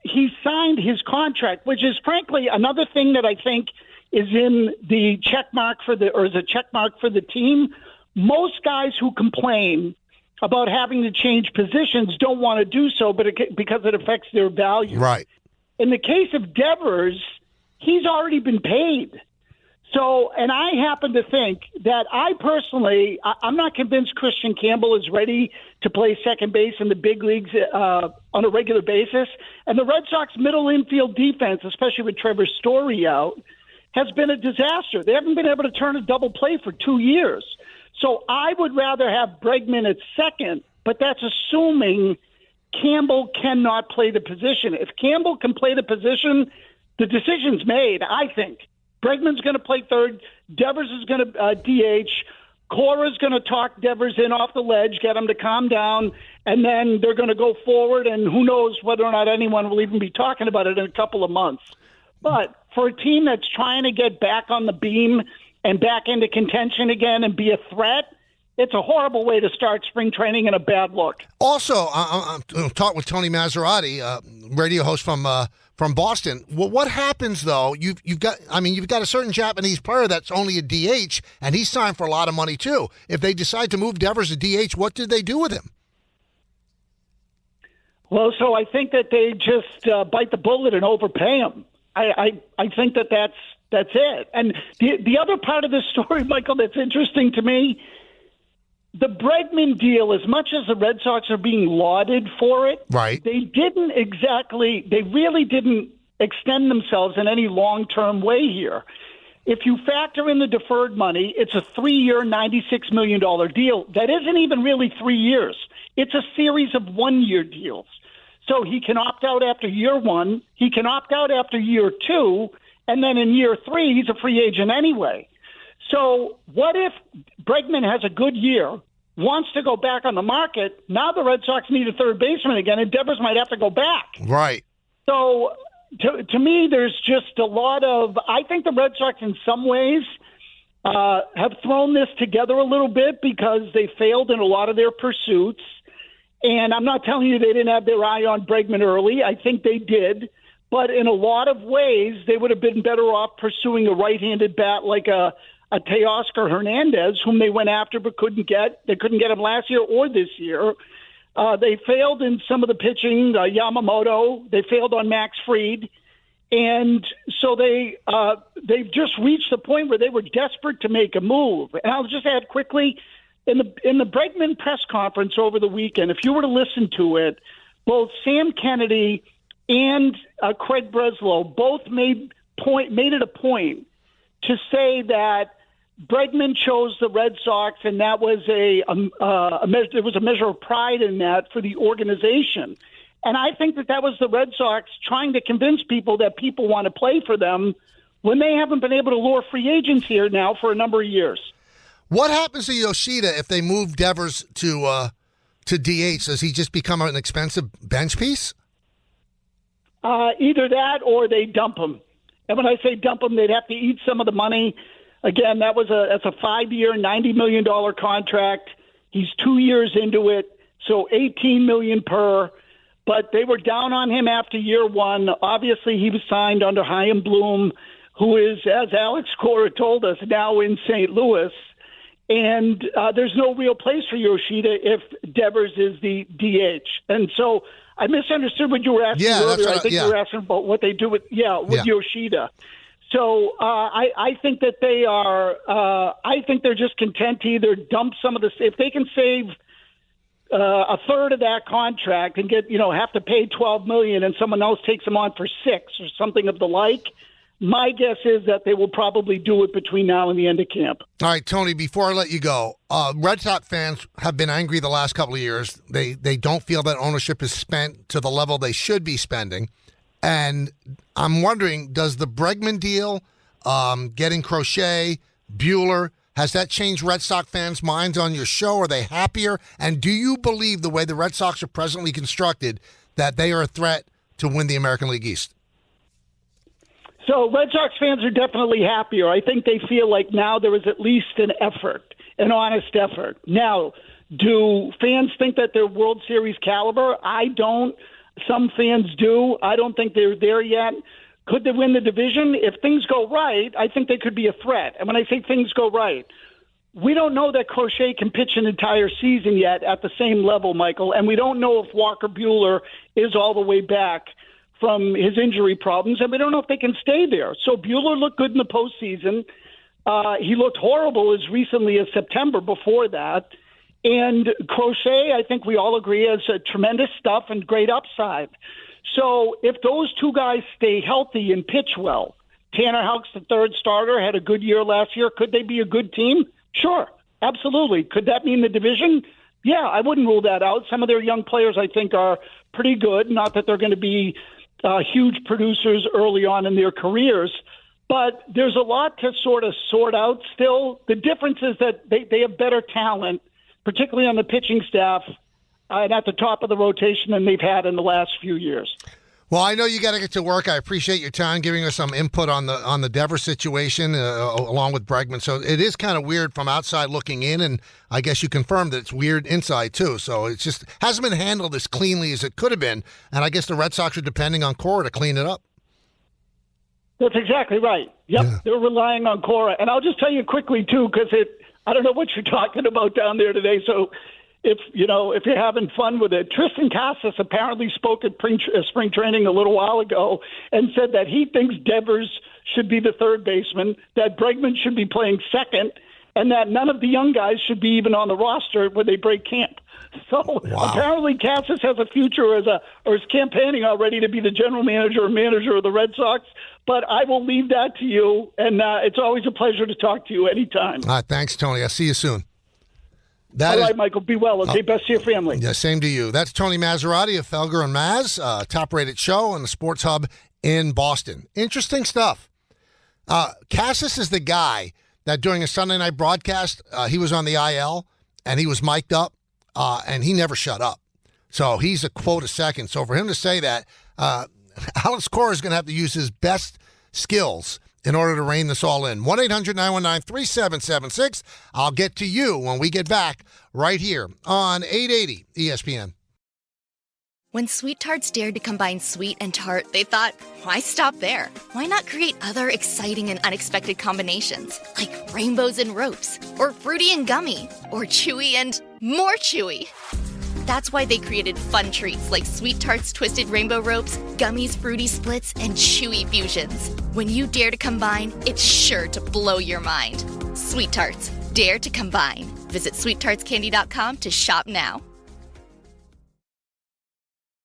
he signed his contract, which is frankly another thing that I think is in the check mark for is a check mark for the team. Most guys who complain about having to change positions don't want to do so, because it affects their value. Right. In the case of Devers, he's already been paid. So, and I happen to think that I'm not convinced Christian Campbell is ready to play second base in the big leagues on a regular basis. And the Red Sox middle infield defense, especially with Trevor Story out, has been a disaster. They haven't been able to turn a double play for 2 years. So I would rather have Bregman at second, but that's assuming Campbell cannot play the position. If Campbell can play the position, the decision's made, I think. Bregman's going to play third. Devers is going to DH. Cora's going to talk Devers in off the ledge, get him to calm down, and then they're going to go forward, and who knows whether or not anyone will even be talking about it in a couple of months. But for a team that's trying to get back on the beam and back into contention again and be a threat, it's a horrible way to start spring training and a bad look. Also, I'm talking with Tony Massarotti, radio host from Boston. Well, what happens though? You've got a certain Japanese player that's only a DH, and he's signed for a lot of money too. If they decide to move Devers to DH, what did they do with him? Well, so I think that they just bite the bullet and overpay him. I think that's it. And the other part of this story, Michael, that's interesting to me. The Bregman deal, as much as the Red Sox are being lauded for it, right? They really didn't extend themselves in any long-term way here. If you factor in the deferred money, it's a 3-year, $96 million deal. That isn't even really 3 years. It's a series of 1-year deals. So he can opt out after year 1, he can opt out after year 2, and then in year 3, he's a free agent anyway. So what if Bregman has a good year, wants to go back on the market? Now the Red Sox need a third baseman again, and Devers might have to go back. Right. So to me, there's just a lot of – I think the Red Sox in some ways have thrown this together a little bit because they failed in a lot of their pursuits. And I'm not telling you they didn't have their eye on Bregman early. I think they did. But in a lot of ways, they would have been better off pursuing a right-handed bat like a Teoscar Hernandez, whom they went after but couldn't get. They couldn't get him last year or this year. They failed in some of the pitching, Yamamoto. They failed on Max Fried. And so they've just reached the point where they were desperate to make a move. And I'll just add quickly, in the Bregman press conference over the weekend, if you were to listen to it, both Sam Kennedy and Craig Breslow both made it a point to say that Bregman chose the Red Sox, and that was there was a measure of pride in that for the organization. And I think that was the Red Sox trying to convince people that people want to play for them when they haven't been able to lure free agents here now for a number of years. What happens to Yoshida if they move Devers to DH? Does he just become an expensive bench piece? Either that or they dump him. And when I say dump him, they'd have to eat some of the money. Again, that's a 5-year, $90 million contract. He's 2 years into it, so $18 million per. But they were down on him after year 1. Obviously, he was signed under Chaim Bloom, who is, as Alex Cora told us, now in St. Louis. And there's no real place for Yoshida if Devers is the DH. And so I misunderstood what you were asking earlier. I think you were asking about what they do with Yoshida. So I think that they are. I think they're just content to either dump some of this. If they can save a third of that contract and get have to pay $12 million, and someone else takes them on for $6 or something of the like. My guess is that they will probably do it between now and the end of camp. All right, Tony, before I let you go, Red Sox fans have been angry the last couple of years. They don't feel that ownership is spent to the level they should be spending. And I'm wondering, does the Bregman deal, getting Crochet, Buehler, has that changed Red Sox fans' minds on your show? Are they happier? And do you believe the way the Red Sox are presently constructed that they are a threat to win the American League East? So Red Sox fans are definitely happier. I think they feel like now there is at least an effort, an honest effort. Now, do fans think that they're World Series caliber? I don't. Some fans do. I don't think they're there yet. Could they win the division? If things go right, I think they could be a threat. And when I say things go right, we don't know that Crochet can pitch an entire season yet at the same level, Michael, and we don't know if Walker Buehler is all the way back from his injury problems, and we don't know if they can stay there. So Buehler looked good in the postseason. He looked horrible as recently as September before that. And Crochet, I think we all agree, has tremendous stuff and great upside. So if those two guys stay healthy and pitch well, Tanner Houck's the third starter, had a good year last year. Could they be a good team? Sure, absolutely. Could that mean the division? Yeah, I wouldn't rule that out. Some of their young players, I think, are pretty good. Not that they're going to be huge producers early on in their careers, but there's a lot to sort of sort out still. The difference is that they have better talent, particularly on the pitching staff and at the top of the rotation than they've had in the last few years. Well, I know you got to get to work. I appreciate your time giving us some input on the Devers situation along with Bregman. So it is kind of weird from outside looking in, and I guess you confirmed that it's weird inside too. So it just hasn't been handled as cleanly as it could have been, and I guess the Red Sox are depending on Cora to clean it up. That's exactly right. Yep, yeah. They're relying on Cora. And I'll just tell you quickly, too, because I don't know what you're talking about down there today, so if you're having fun with it. Tristan Casas apparently spoke at spring training a little while ago and said that he thinks Devers should be the third baseman, that Bregman should be playing second, and that none of the young guys should be even on the roster when they break camp. So Apparently Casas has a future or is campaigning already to be the general manager or manager of the Red Sox. But I will leave that to you, and it's always a pleasure to talk to you anytime. All right, thanks, Tony. I'll see you soon. All right, Michael, be well. Okay, best to your family. Yeah, same to you. That's Tony Massarotti of Felger and Maz, top-rated show on the Sports Hub in Boston. Interesting stuff. Casas is the guy that during a Sunday night broadcast, he was on the IL, and he was mic'd up, and he never shut up. So he's a quote a second. So for him to say that, Alex Cora is going to have to use his best skills in order to rein this all in. 1-800-919-3776. I'll get to you when we get back right here on 880 ESPN. When Sweet Tarts dared to combine sweet and tart, they thought, why stop there? Why not create other exciting and unexpected combinations, like rainbows and ropes, or fruity and gummy, or chewy and more chewy? That's why they created fun treats like Sweet Tarts Twisted Rainbow Ropes, Gummies Fruity Splits, and Chewy Fusions. When you dare to combine, it's sure to blow your mind. Sweet Tarts, dare to combine. Visit sweettartscandy.com to shop now.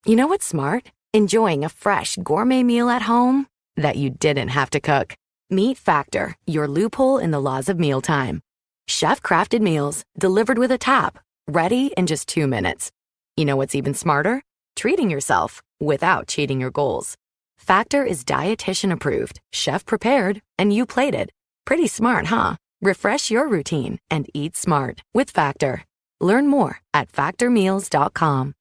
You know what's smart? Enjoying a fresh gourmet meal at home that you didn't have to cook. Meet Factor, your loophole in the laws of mealtime. Chef-crafted meals delivered with a tap. Ready in just 2 minutes. You know what's even smarter? Treating yourself without cheating your goals. Factor is dietitian approved, chef prepared, and you plated. Pretty smart, huh? Refresh your routine and eat smart with Factor. Learn more at factormeals.com.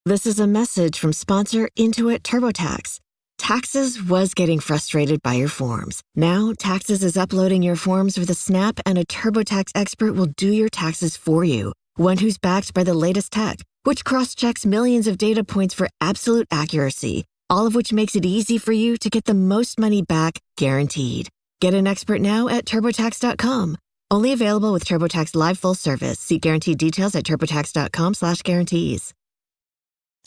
This is a message from sponsor Intuit TurboTax. Taxes was getting frustrated by your forms. Now, Taxes is uploading your forms with a snap, and a TurboTax expert will do your taxes for you. One who's backed by the latest tech, which cross-checks millions of data points for absolute accuracy, all of which makes it easy for you to get the most money back, guaranteed. Get an expert now at TurboTax.com. Only available with TurboTax Live Full Service. See guaranteed details at TurboTax.com/guarantees.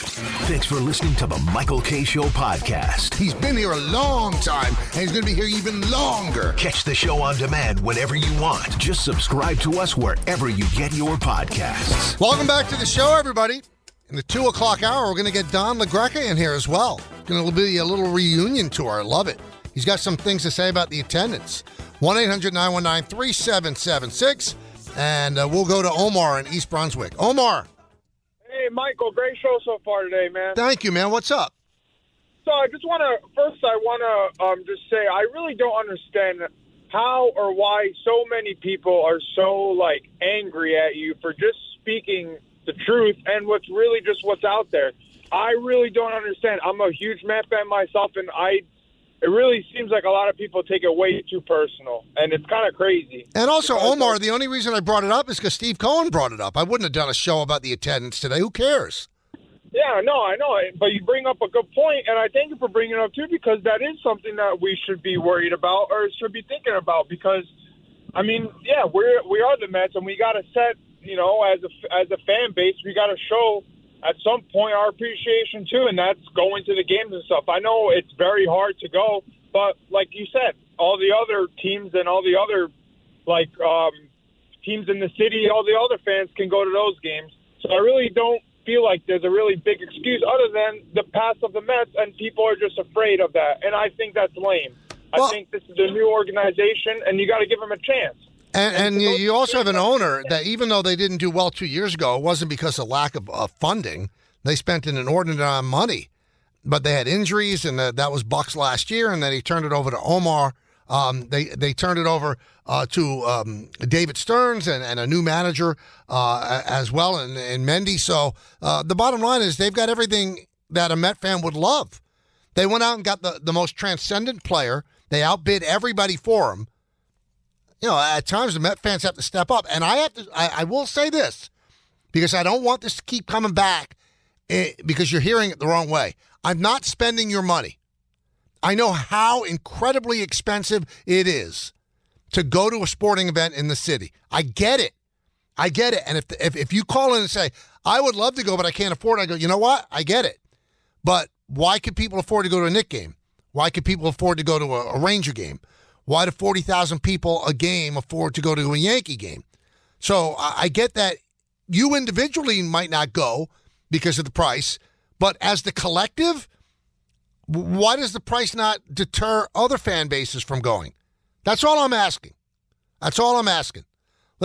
Thanks for listening to the Michael K. Show podcast. He's been here a long time, and he's going to be here even longer. Catch the show on demand whenever you want. Just subscribe to us wherever you get your podcasts. Welcome back to the show, everybody. In the 2 o'clock hour, we're going to get Don LaGreca in here as well. Going to be a little reunion tour. I love it. He's got some things to say about the attendance. 1-800-919-3776. And we'll go to Omar in East Brunswick. Omar. Hey, Michael, great show so far today, man. Thank you, man. What's up? So I just want to just say I really don't understand how or why so many people are so, angry at you for just speaking the truth and what's out there. I really don't understand. I'm a huge Met fan myself, and it really seems like a lot of people take it way too personal, and it's kind of crazy. And also, Omar, the only reason I brought it up is because Steve Cohen brought it up. I wouldn't have done a show about the attendance today. Who cares? Yeah, no, I know it, but you bring up a good point, and I thank you for bringing it up, too, because that is something that we should be worried about or should be thinking about because, I mean, yeah, we are the Mets, and we got to set, as a fan base, we got to show at some point our appreciation too, and that's going to the games and stuff. I know it's very hard to go, but like you said, all the other teams and all the other teams in the city, all the other fans can go to those games. So I really don't feel like there's a really big excuse other than the past of the Mets, and people are just afraid of that. And I think that's lame. I think this is a new organization, and you got to give them a chance. And you also have an owner that, even though they didn't do well 2 years ago, it wasn't because of lack of funding. They spent an inordinate amount of money, but they had injuries, and that was Buck's last year, and then he turned it over to Omar. They turned it over to David Stearns and a new manager as well, and Mendy. So the bottom line is they've got everything that a Met fan would love. They went out and got the most transcendent player. They outbid everybody for him. At times the Met fans have to step up. And I will say this, because I don't want this to keep coming back because you're hearing it the wrong way. I'm not spending your money. I know how incredibly expensive it is to go to a sporting event in the city. I get it. And if you call in and say, I would love to go, but I can't afford it, I go, you know what? I get it. But why could people afford to go to a Knick game? Why could people afford to go to a Ranger game? Why do 40,000 people a game afford to go to a Yankee game? So I get that you individually might not go because of the price, but as the collective, why does the price not deter other fan bases from going? That's all I'm asking. Let's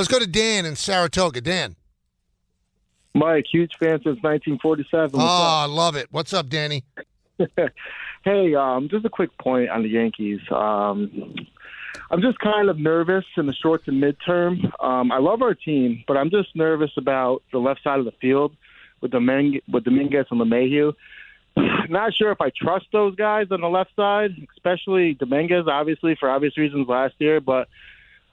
go to Dan in Saratoga. Dan. Mike, huge fan since 1947. I love it. What's up, Danny? Hey, just a quick point on the Yankees. I'm just kind of nervous in the short to midterm. I love our team, but I'm just nervous about the left side of the field with Dominguez and LeMahieu. Not sure if I trust those guys on the left side, especially Dominguez, obviously, for obvious reasons last year. But,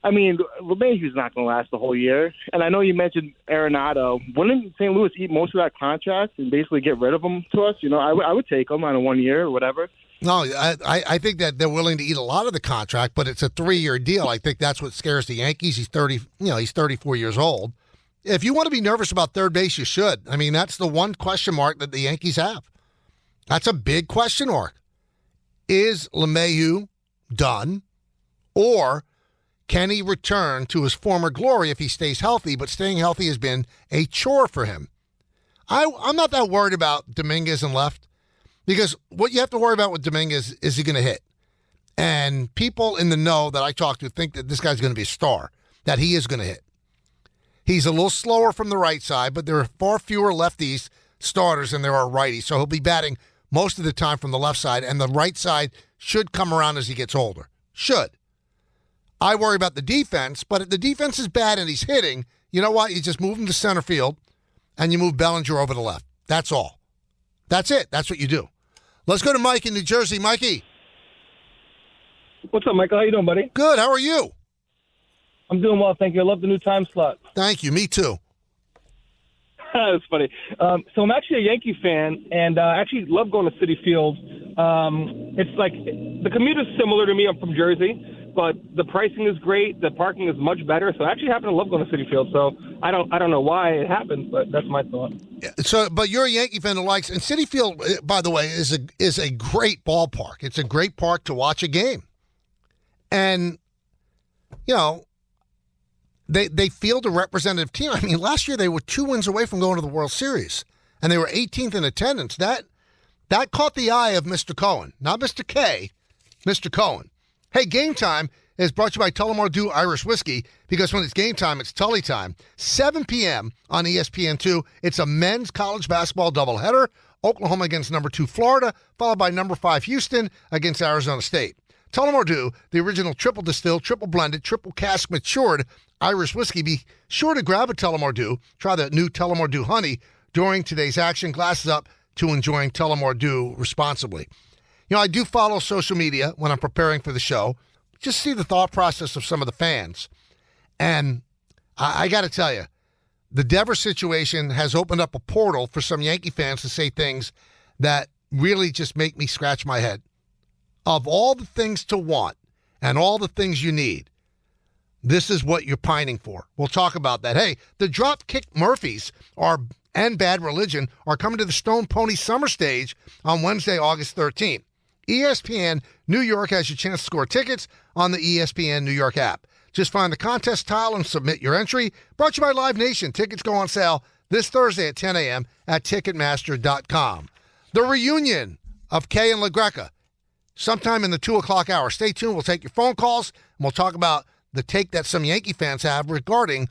I mean, LeMahieu's not going to last the whole year. And I know you mentioned Arenado. Wouldn't St. Louis eat most of that contract and basically get rid of him to us? I would take him on a 1 year or whatever. No, I think that they're willing to eat a lot of the contract, but it's a 3-year deal. I think that's what scares the Yankees. He's 34 years old. If you want to be nervous about third base, you should. I mean, that's the one question mark that the Yankees have. That's a big question mark. Is LeMahieu done, or can he return to his former glory if he stays healthy? But staying healthy has been a chore for him. I'm not that worried about Dominguez and left, because what you have to worry about with Dominguez is he going to hit. And people in the know that I talk to think that this guy's going to be a star, that he is going to hit. He's a little slower from the right side, but there are far fewer lefties starters than there are righties. So he'll be batting most of the time from the left side, and the right side should come around as he gets older. Should. I worry about the defense, but if the defense is bad and he's hitting, you know what? You just move him to center field, and you move Bellinger over to the left. That's all. That's it. That's what you do. Let's go to Mike in New Jersey. Mikey. What's up, Michael? How you doing, buddy? Good. How are you? I'm doing well, thank you. I love the new time slot. Thank you. Me too. That's funny. So I'm actually a Yankee fan, and I actually love going to Citi Field. It's like the commute is similar to me. I'm from Jersey, but the pricing is great. The parking is much better. So I actually happen to love going to Citi Field. So I don't know why it happens, but that's my thought. Yeah, but you're a Yankee fan who likes, and Citi Field, by the way, is a great ballpark. It's a great park to watch a game, and They field a representative team. I mean, last year they were 2 wins away from going to the World Series, and they were 18th in attendance. That caught the eye of Mr. Cohen, not Mr. K, Mr. Cohen. Hey, Game Time is brought to you by Tullamore Dew Irish Whiskey, because when it's game time, it's Tully time. 7 p.m. on ESPN2. It's a men's college basketball doubleheader. Oklahoma against number 2 Florida, followed by number 5 Houston against Arizona State. Tullamore Dew, the original triple distilled, triple blended, triple cask matured Irish whiskey. Be sure to grab a Tullamore Dew. Try the new Tullamore Dew Honey during today's action. Glasses up to enjoying Tullamore Dew responsibly. I do follow social media when I'm preparing for the show. Just see the thought process of some of the fans. And I got to tell you, the Devers situation has opened up a portal for some Yankee fans to say things that really just make me scratch my head. Of all the things to want and all the things you need, this is what you're pining for. We'll talk about that. Hey, the Dropkick Murphys and Bad Religion are coming to the Stone Pony Summer Stage on Wednesday, August 13th. ESPN New York has your chance to score tickets on the ESPN New York app. Just find the contest tile and submit your entry. Brought to you by Live Nation. Tickets go on sale this Thursday at 10 a.m. at Ticketmaster.com. The reunion of Kay and LaGreca sometime in the 2 o'clock hour. Stay tuned. We'll take your phone calls, and we'll talk about the take that some Yankee fans have regarding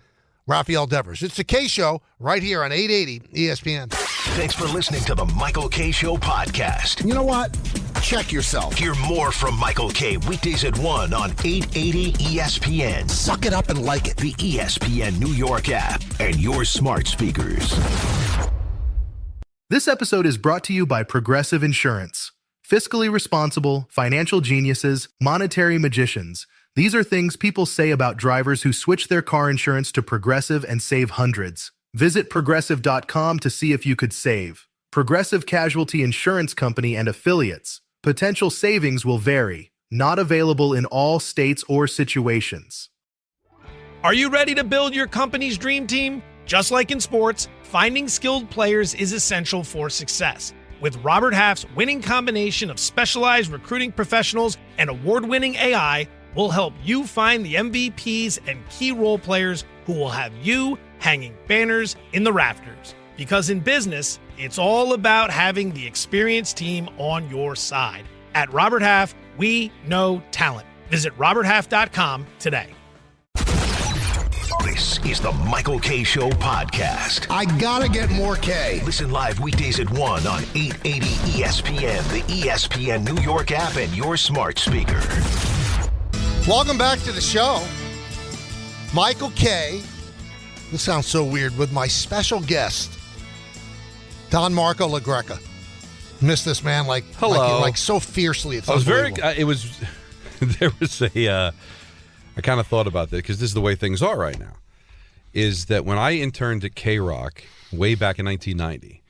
Rafael Devers. It's the K Show right here on 880 ESPN. Thanks for listening to the Michael K Show podcast. You know what? Check yourself. Hear more from Michael K weekdays at 1 on 880 ESPN. Suck it up and like it. The ESPN New York app and your smart speakers. This episode is brought to you by Progressive Insurance. Fiscally responsible, financial geniuses, monetary magicians. These are things people say about drivers who switch their car insurance to Progressive and save hundreds. Visit Progressive.com to see if you could save. Progressive Casualty Insurance Company and Affiliates. Potential savings will vary. Not available in all states or situations. Are you ready to build your company's dream team? Just like in sports, finding skilled players is essential for success. With Robert Half's winning combination of specialized recruiting professionals and award-winning AI, we'll help you find the MVPs and key role players who will have you hanging banners in the rafters. Because in business, it's all about having the experienced team on your side. At Robert Half, we know talent. Visit roberthalf.com today. This is the Michael K Show podcast. I gotta get more K. Listen live weekdays at 1 on 880 ESPN, the ESPN New York app, and your smart speaker. Welcome back to the show. Michael K. This sounds so weird, with my special guest, Don Marco LaGreca. Miss this man like so fiercely. It's I was very. unbelievable. It was. There was a. I kind of thought about that because this is the way things are right now. Is that when I interned at K-Rock way back in 1990,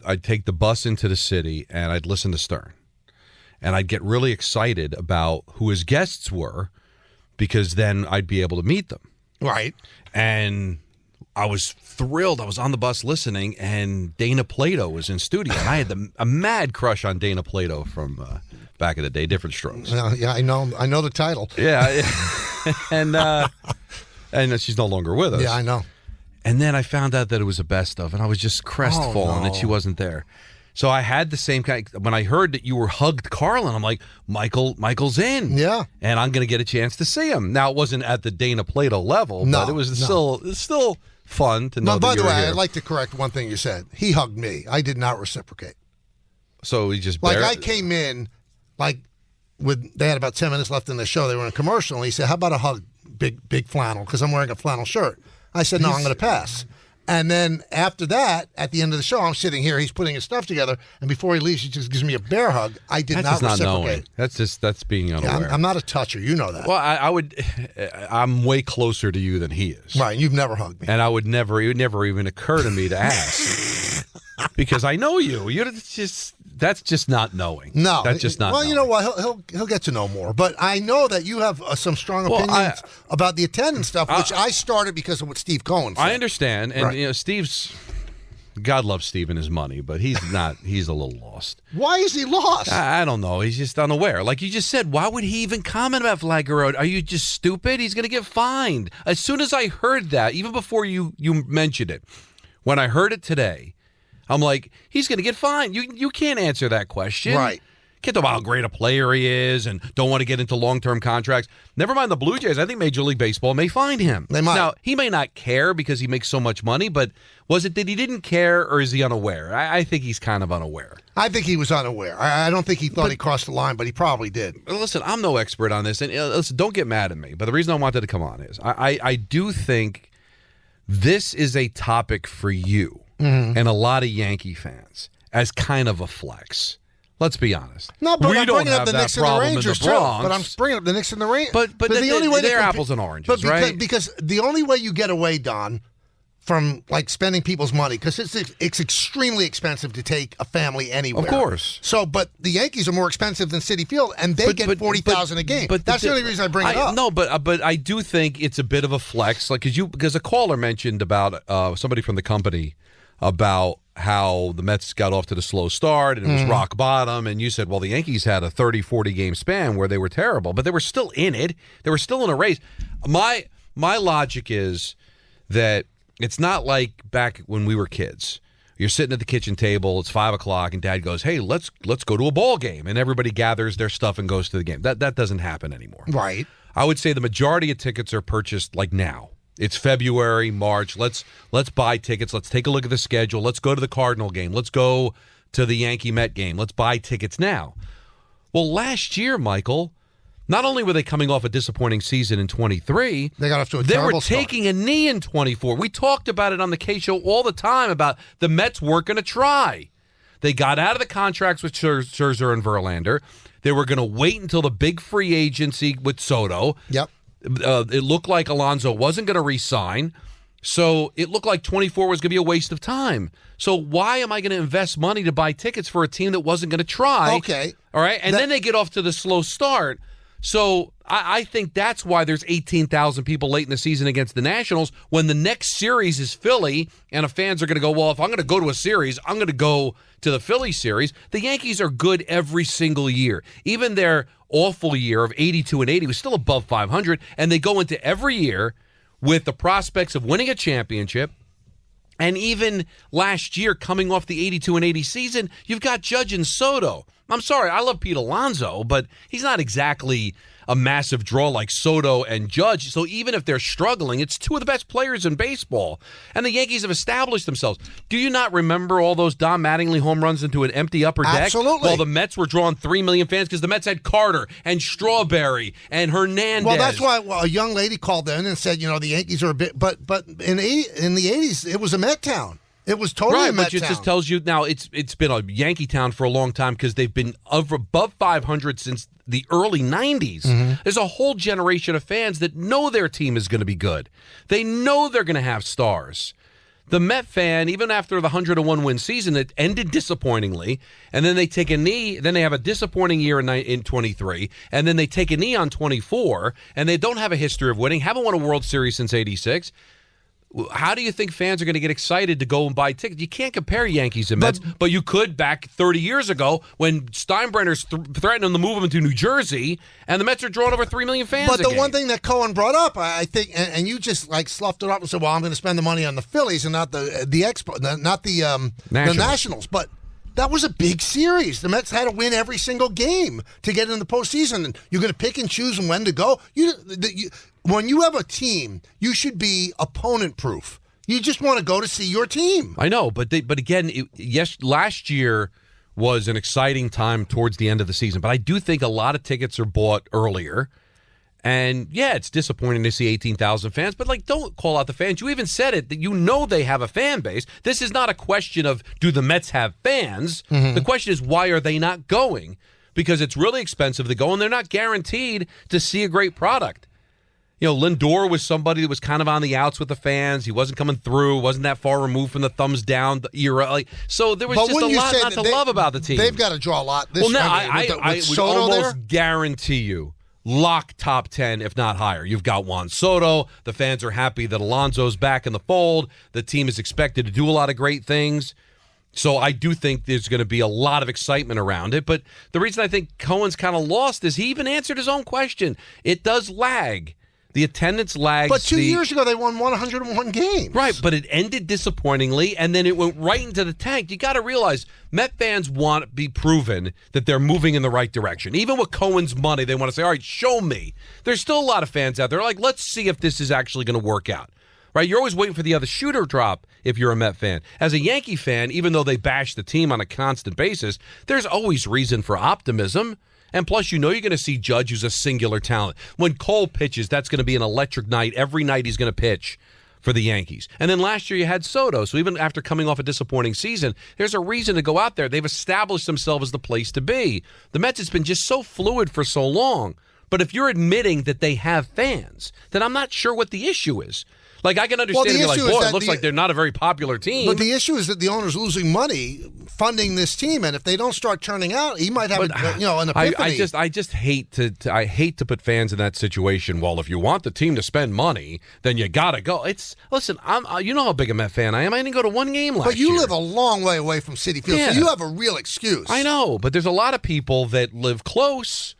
I'd take the bus into the city and I'd listen to Stern, and I'd get really excited about who his guests were, because then I'd be able to meet them. Right. And I was thrilled. I was on the bus listening, and Dana Plato was in studio, and I had a mad crush on Dana Plato from back in the day, Different Strokes. Yeah, I know the title. Yeah, and she's no longer with us. Yeah, I know. And then I found out that it was a best of, and I was just crestfallen that she wasn't there. So I had the same kind. When I heard that you were hugged Carlin, I'm like, Michael's in. Yeah, and I'm going to get a chance to see him. Now, it wasn't at the Dana Plato level, but it was still fun to know. By the way, here. I'd like to correct one thing you said. He hugged me. I did not reciprocate. So he just I came in they had about 10 minutes left in the show. They were in a commercial, and he said, "How about a hug, big flannel?" Because I'm wearing a flannel shirt. I said, "No, I'm going to pass." And then after that, at the end of the show, I'm sitting here. He's putting his stuff together, and before he leaves, he just gives me a bear hug. I did not reciprocate. That's being unaware. Yeah, I'm not a toucher. You know that. Well, I'm way closer to you than he is. Right. You've never hugged me, and it would never even occur to me to ask because I know you. That's just not knowing. No, that's just not. Well, knowing. You know what? He'll get to know more. But I know that you have some strong opinions about the attendance stuff, which I started because of what Steve Cohen said. I understand, and right. Steve's. God loves Steve and his money, but he's not. He's a little lost. Why is he lost? I don't know. He's just unaware. Like you just said, why would he even comment about Vladimir? Are you just stupid? He's going to get fined. As soon as I heard that, even before you mentioned it, when I heard it today, I'm like, he's going to get fined. You can't answer that question. Right. Can't talk about how great a player he is and don't want to get into long-term contracts. Never mind the Blue Jays. I think Major League Baseball may fine him. They might. Now, he may not care because he makes so much money, but was it that he didn't care or is he unaware? I think he's kind of unaware. I think he was unaware. I don't think he thought he crossed the line, but he probably did. Listen, I'm no expert on this, and listen, don't get mad at me, but the reason I wanted to come on is I do think this is a topic for you. Mm-hmm. And a lot of Yankee fans as kind of a flex. Let's be honest. No, but we I'm don't bringing have up the that Knicks and the problem Rangers in the Bronx. too. But I'm bringing up the Knicks and the Rangers. But the only way they're apples and oranges, right? Because the only way you get away, Don, from spending people's money, because it's extremely expensive to take a family anywhere. Of course. So, but the Yankees are more expensive than Citi Field, and they get $40,000 a game. But that's the only reason I bring it up. No, but I do think it's a bit of a flex, because a caller mentioned about somebody from the company about how the Mets got off to the slow start and it was rock bottom. And you said, well, the Yankees had a 30, 40 game span where they were terrible, but they were still in it. They were still in a race. My logic is that it's not like back when we were kids. You're sitting at the kitchen table, it's 5 o'clock, and Dad goes, hey, let's go to a ball game. And everybody gathers their stuff and goes to the game. That doesn't happen anymore. Right. I would say the majority of tickets are purchased like now. It's February, March. Let's buy tickets. Let's take a look at the schedule. Let's go to the Cardinal game. Let's go to the Yankee Met game. Let's buy tickets now. Well, last year, Michael, not only were they coming off a disappointing season in 23, they got off to a they terrible were taking a knee in 24. We talked about it on the K Show all the time about the Mets weren't going to try. They got out of the contracts with Scherzer and Verlander. They were going to wait until the big free agency with Soto. Yep. It looked like Alonso wasn't going to re-sign. So it looked like 24 was going to be a waste of time. So why am I going to invest money to buy tickets for a team that wasn't going to try? Okay. All right. And then they get off to the slow start. So I think that's why there's 18,000 people late in the season against the Nationals when the next series is Philly and the fans are going to go, well, if I'm going to go to a series, I'm going to go to the Philly series. The Yankees are good every single year. Even their awful year of 82-80 was still above 500, and they go into every year with the prospects of winning a championship. And even last year, coming off the 82-80 season, you've got Judge and Soto. I'm sorry, I love Pete Alonso, but he's not exactly a massive draw like Soto and Judge. So even if they're struggling, it's two of the best players in baseball. And the Yankees have established themselves. Do you not remember all those Don Mattingly home runs into an empty upper deck? Absolutely. While the Mets were drawing 3 million fans because the Mets had Carter and Strawberry and Hernandez. Well, that's why a young lady called in and said, the Yankees are a bit, but in the 80s, it was a Met town. It was totally a Met which town. just tells you now it's been a Yankee town for a long time because they've been above 500 since the early 90s. There's a whole generation of fans that know their team is going to be good. They know they're going to have stars. The Met fan, even after the 101-win season, it ended disappointingly, and then they take a knee, then they have a disappointing year in 23, and then they take a knee on 24, and they don't have a history of winning, haven't won a World Series since 86. How do you think fans are going to get excited to go and buy tickets? You can't compare Yankees and Mets, but you could back 30 years ago when Steinbrenner's threatening to move them to New Jersey, and the Mets are drawing over 3 million fans. But the one thing that Cohen brought up, I think, and you just sloughed it up and said, "Well, I'm going to spend the money on the Phillies and not the Nationals." But that was a big series. The Mets had to win every single game to get in the postseason. And you're going to pick and choose when to go. When you have a team, you should be opponent-proof. You just want to go to see your team. I know, but again, last year was an exciting time towards the end of the season. But I do think a lot of tickets are bought earlier. And, yeah, it's disappointing to see 18,000 fans. But, don't call out the fans. You even said it, that they have a fan base. This is not a question of do the Mets have fans. The question is why are they not going? Because it's really expensive to go, and they're not guaranteed to see a great product. Lindor was somebody that was kind of on the outs with the fans. He wasn't coming through, wasn't that far removed from the thumbs down era. So there was just a lot not to love about the team. They've got to draw a lot this year. Well, I would almost guarantee you, lock top 10, if not higher. You've got Juan Soto. The fans are happy that Alonso's back in the fold. The team is expected to do a lot of great things. So I do think there's going to be a lot of excitement around it. But the reason I think Cohen's kind of lost is he even answered his own question. It does lag. The attendance lags. But 2 years ago, they won 101 games. Right, but it ended disappointingly, and then it went right into the tank. You got to realize Met fans want to be proven that they're moving in the right direction. Even with Cohen's money, they want to say, all right, show me. There's still a lot of fans out there like, let's see if this is actually going to work out. Right? You're always waiting for the other shoe to drop if you're a Met fan. As a Yankee fan, even though they bash the team on a constant basis, there's always reason for optimism. And plus, you're going to see Judge, who's a singular talent. When Cole pitches, that's going to be an electric night. Every night he's going to pitch for the Yankees. And then last year you had Soto. So even after coming off a disappointing season, there's a reason to go out there. They've established themselves as the place to be. The Mets has been just so fluid for so long. But if you're admitting that they have fans, then I'm not sure what the issue is. Like, I can understand the it, like, issue is boy, that it looks like they're not a very popular team. But the issue is that the owner's losing money funding this team, and if they don't start turning out, he might have an epiphany. I just hate to put fans in that situation. Well, if you want the team to spend money, then you gotta go. Listen, you know how big a Met fan I am. I didn't go to one game last year. But you live a long way away from Citi Field, so you have a real excuse. I know, but there's a lot of people that live close.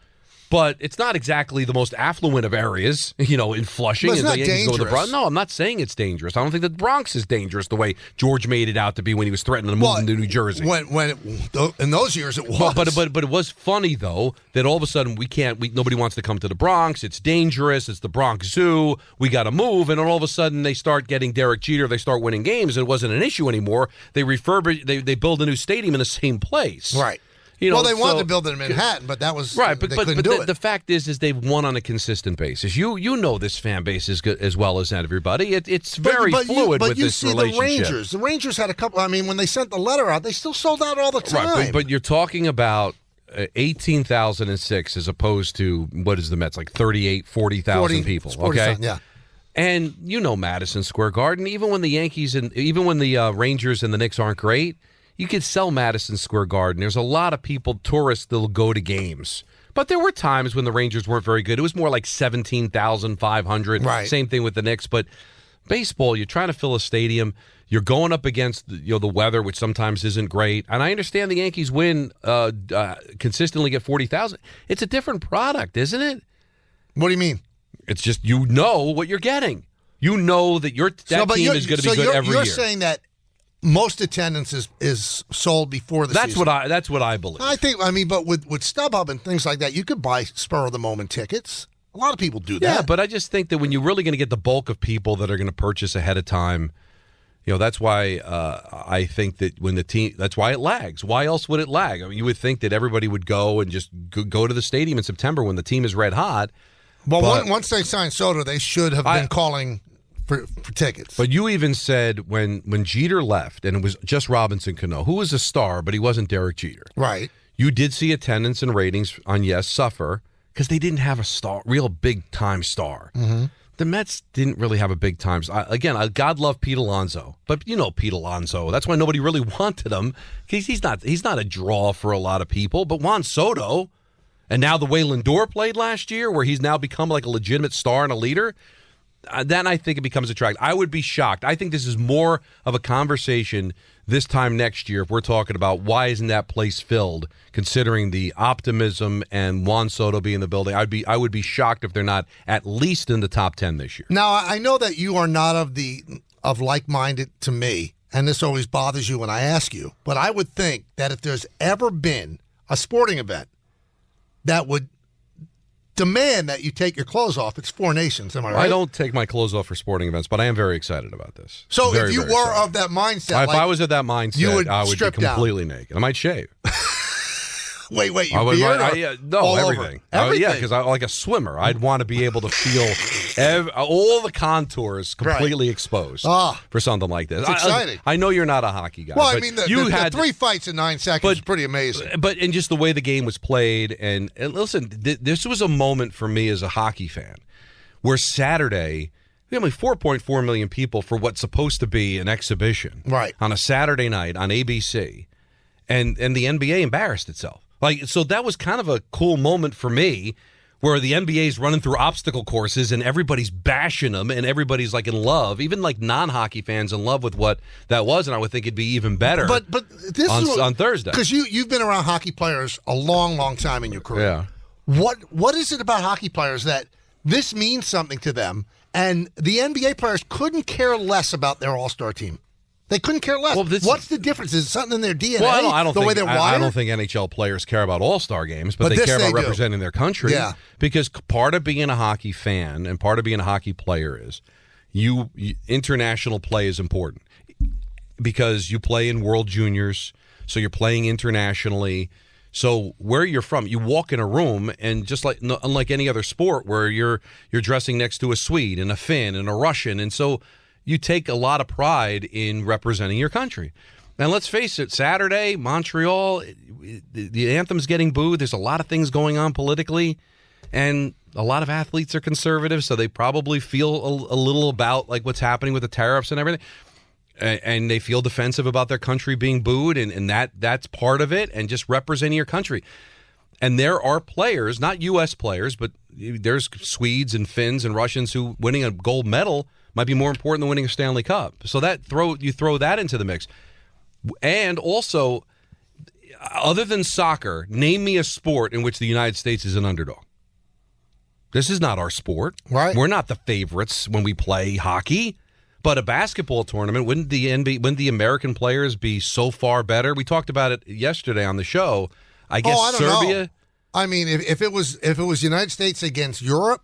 But it's not exactly the most affluent of areas, in Flushing. But it's not the Yankees go to the dangerous. No, I'm not saying it's dangerous. I don't think the Bronx is dangerous the way George made it out to be when he was threatening to move into New Jersey. In those years, it was. But it was funny, though, that all of a sudden nobody wants to come to the Bronx. It's dangerous. It's the Bronx Zoo. We got to move. And then all of a sudden, they start getting Derek Jeter. They start winning games. It wasn't an issue anymore. They they build a new stadium in the same place. Right. They wanted to build it in Manhattan, but that was right. But the fact is they've won on a consistent basis. You know this fan base as well as everybody. It's very fluid with this relationship. The Rangers had a couple. I mean, when they sent the letter out, they still sold out all the time. Right, but you're talking about 18,006 as opposed to what is the Mets, like 38, 40,000 people. 40,000, yeah. And Madison Square Garden, even when the Yankees and even when the Rangers and the Knicks aren't great, you could sell Madison Square Garden. There's a lot of tourists that'll go to games. But there were times when the Rangers weren't very good. It was more like 17,500. Right. Same thing with the Knicks. But baseball, you're trying to fill a stadium. You're going up against the weather, which sometimes isn't great. And I understand the Yankees win consistently get 40,000. It's a different product, isn't it? What do you mean? It's just what you're getting. You know that team is going to be good every year. You're saying that most attendance is sold before the season. That's what I believe. But with StubHub and things like that, you could buy spur of the moment tickets. A lot of people do that. Yeah, but I just think that when you're really going to get the bulk of people that are going to purchase ahead of time, that's why I think that when the team, that's why it lags. Why else would it lag? I mean, you would think that everybody would go and just go to the stadium in September when the team is red hot. Well, once they signed Soto, they should have been calling for tickets. But you even said when Jeter left, and it was just Robinson Cano, who was a star, but he wasn't Derek Jeter. Right. You did see attendance and ratings on Yes suffer because they didn't have a real big-time star. Mm-hmm. The Mets didn't really have a big-time star. Again, God love Pete Alonso, but Pete Alonso. That's why nobody really wanted him because he's not a draw for a lot of people. But Juan Soto, and now the way Lindor played last year, where he's now become like a legitimate star and a leader, then I think it becomes attractive. I would be shocked. I think this is more of a conversation this time next year if we're talking about why isn't that place filled, considering the optimism and Juan Soto being in the building. I would be shocked if they're not at least in the top 10 this year. Now, I know that you are not of like-minded to me, and this always bothers you when I ask you, but I would think that if there's ever been a sporting event that would demand that you take your clothes off, it's Four Nations, am I right? I don't take my clothes off for sporting events, but I am very excited about this. So very, if you very were excited. of that mindset, if I was of that mindset, I would be completely naked. I might shave. Wait, your beard? Everything. Everything? Yeah, because like a swimmer, I'd want to be able to feel all the contours completely exposed for something like this. It's exciting. I know you're not a hockey guy. Well, but I mean, the 3 fights in 9 seconds is pretty amazing. And just the way the game was played. And listen, this was a moment for me as a hockey fan where Saturday, we had only 4.4 million people for what's supposed to be an exhibition. Right. On a Saturday night on ABC. And the NBA embarrassed itself. So that was kind of a cool moment for me where the NBA's running through obstacle courses and everybody's bashing them and everybody's like in love, even like non-hockey fans in love with what that was, and I would think it'd be even better but this on Thursday. Because you've been around hockey players a long, long time in your career. Yeah. What is it about hockey players that this means something to them and the NBA players couldn't care less about their all-star team? They couldn't care less. Well, what's the difference? Is it something in their DNA? Well, I don't the think, way they're wired? I don't think NHL players care about all-star games, but they care about representing their country. Yeah. Because part of being a hockey fan and part of being a hockey player is international play is important because you play in World Juniors, so you're playing internationally. So where you're from, you walk in a room, and just like unlike any other sport where you're dressing next to a Swede and a Finn and a Russian, and so you take a lot of pride in representing your country. And let's face it, Saturday, Montreal, the anthem's getting booed. There's a lot of things going on politically. And a lot of athletes are conservative, so they probably feel a little about like what's happening with the tariffs and everything. And they feel defensive about their country being booed, and that's part of it, and just representing your country. And there are players, not U.S. players, but there's Swedes and Finns and Russians who winning a gold medal might be more important than winning a Stanley Cup. So you throw that into the mix. And also, other than soccer, name me a sport in which the United States is an underdog. This is not our sport. Right. We're not the favorites when we play hockey. But a basketball tournament, wouldn't the American players be so far better? We talked about it yesterday on the show. I guess I don't Serbia. know. I mean, if it was United States against Europe,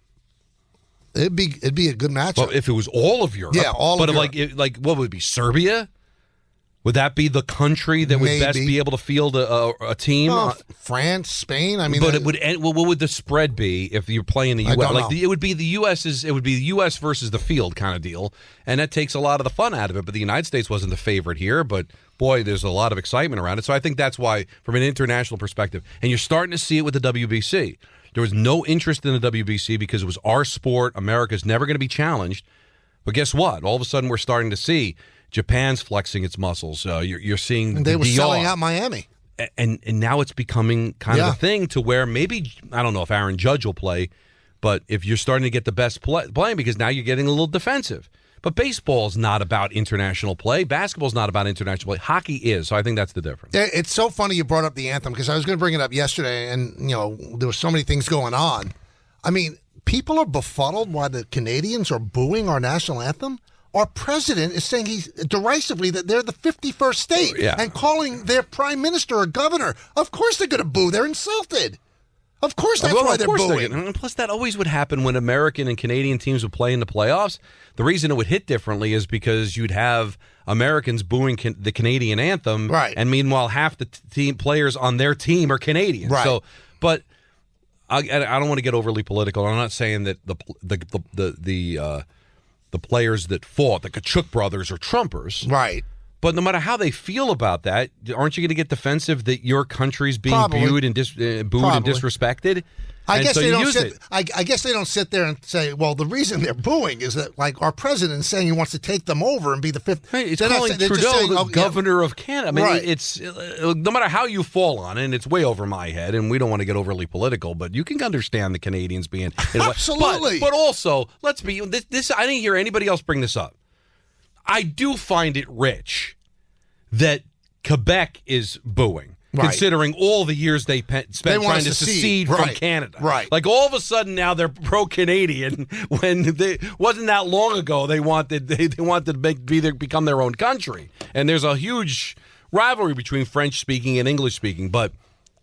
it'd be a good matchup. Well, if it was all of Europe, yeah, all of Europe. But like, what would it be? Serbia? Would that be the country that would best be able to field a team? France, Spain. I mean, but what would the spread be if you're playing the U.S.? It would be the U.S. versus the field kind of deal, and that takes a lot of the fun out of it. But the United States wasn't the favorite here. But boy, there's a lot of excitement around it. So I think that's why, from an international perspective, and you're starting to see it with the WBC. There was no interest in the WBC because it was our sport. America's never going to be challenged. But guess what? All of a sudden, we're starting to see Japan's flexing its muscles. You're seeing they were DR. selling out Miami, and now it's becoming kind of a thing to where maybe, I don't know if Aaron Judge will play, but if you're starting to get the best playing, because now you're getting a little defensive. But baseball's not about international play. Basketball's not about international play. Hockey is. So I think that's the difference. It's so funny you brought up the anthem, because I was going to bring it up yesterday, and there were so many things going on. I mean, people are befuddled why the Canadians are booing our national anthem. Our president is saying derisively that they're the 51st state and calling their prime minister a governor. Of course they're going to boo. They're insulted. Of course that's why they're booing. And plus, that always would happen when American and Canadian teams would play in the playoffs. The reason it would hit differently is because you'd have Americans booing the Canadian anthem, right? And meanwhile, half the team players on their team are Canadian. Right. So, but I don't want to get overly political. I'm not saying that the players that fought, the Kachuk brothers, are Trumpers. Right. But no matter how they feel about that, aren't you going to get defensive that your country's being booed and disrespected? I guess they don't sit. I guess they don't sit there and say, "Well, the reason they're booing is that, like, our president is saying he wants to take them over and be the fifth." Hey, it's calling Trudeau the governor of Canada. I mean, it's no matter how you fall on it, and it's way over my head, and we don't want to get overly political, but you can understand the Canadians being absolutely. But also, let's be this. I didn't hear anybody else bring this up. I do find it rich that Quebec is booing. Right. Considering all the years they spent trying to secede from Canada. Right. Like, all of a sudden now they're pro-Canadian when wasn't that long ago they wanted to become their own country. And there's a huge rivalry between French-speaking and English-speaking. But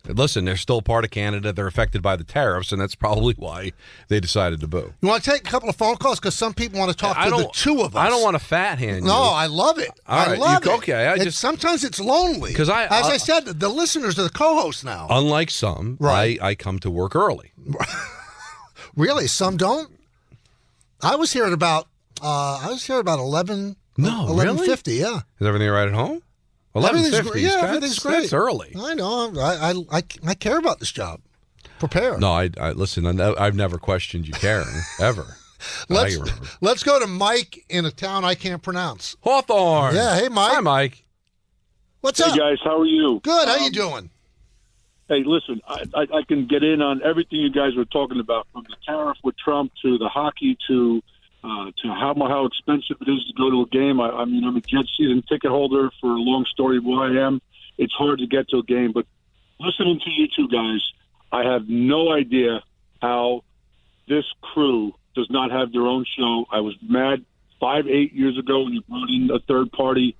listen, they're still part of Canada. They're affected by the tariffs, and that's probably why they decided to boo. You want to take a couple of phone calls? Because some people want to talk to the two of us. I don't want to fat hand you. No, I love it. I love it. Okay, sometimes it's lonely. Because as I said, the listeners are the co-hosts now. Unlike some, right. I come to work early. Really? Some don't? I was here at about 11. No, 11:50. Really? Yeah. Is everything all right at home? 11:50. Yeah, everything's great. That's early. I know. I care about this job. Prepare. No, I listen. I've never questioned you caring ever. Let's go to Mike in a town I can't pronounce. Hawthorne. Yeah. Hey, Mike. Hi, Mike. What's up? Hey guys, how are you? Good. How you doing? Hey, listen. I can get in on everything you guys were talking about, from the tariff with Trump to the hockey to how expensive it is to go to a game. I mean, I'm a Jet season ticket holder for a long story of why I am. It's hard to get to a game, but listening to you two guys, I have no idea how this crew does not have their own show. I was mad 5-8 years ago when you brought in a third party.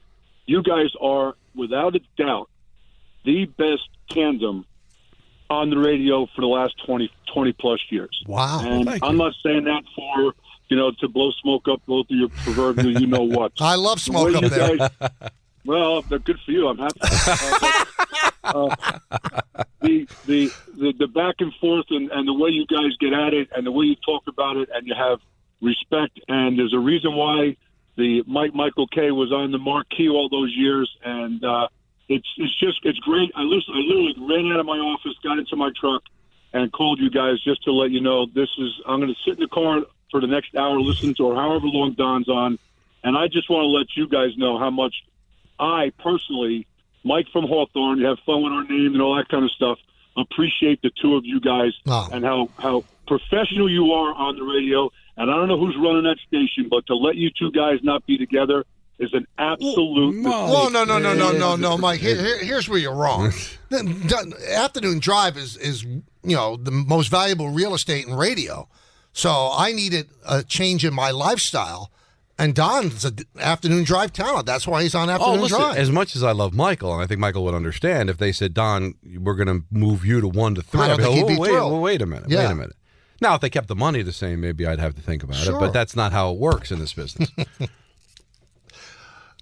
You guys are, without a doubt, the best tandem on the radio for the last 20 plus years. Wow. And I'm not saying that for, to blow smoke up both of your proverbial what. I love smoke up there. Guys, well, they're good for you. I'm happy. The back and forth and the way you guys get at it and the way you talk about it, and you have respect. And there's a reason why the Michael K was on the marquee all those years. And it's great. I literally ran out of my office, got into my truck, and called you guys just to let you know I'm going to sit in the car for the next hour listening to or however long Don's on, and I just want to let you guys know how much I personally, Mike from Hawthorne, you have fun with our name and all that kind of stuff, appreciate the two of you guys and how professional you are on the radio. And I don't know who's running that station, but to let you two guys not be together is an absolute mistake. Well, no, Mike. Here's where you're wrong. The afternoon drive is the most valuable real estate in radio. So I needed a change in my lifestyle. And Don's an afternoon drive talent. That's why he's on afternoon drive. As much as I love Michael, and I think Michael would understand if they said, Don, we're going to move you to 1 to 3. I don't think he'd be thrilled. Wait a minute. Yeah. Wait a minute. Now, if they kept the money the same, maybe I'd have to think about it. But that's not how it works in this business.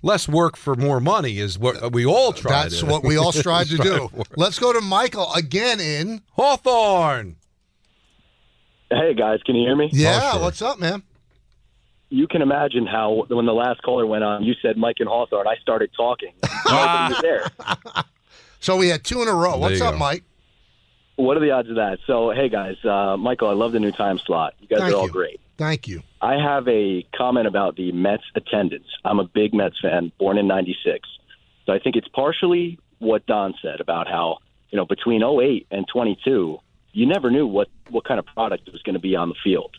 Less work for more money is what we all try That's what we all strive to do. Let's go to Michael again in Hawthorne. Hey, guys, can you hear me? Yeah, what's up, man? You can imagine how when the last caller went on, you said Mike and Hawthorne, I started talking. Nobody was there. So we had 2 in a row. What's up, Mike? What are the odds of that? So, hey, guys, Michael, I love the new time slot. You guys are all great. Thank you. I have a comment about the Mets attendance. I'm a big Mets fan, born in 96. So I think it's partially what Don said about how, between 08 and 22, you never knew what kind of product was going to be on the field.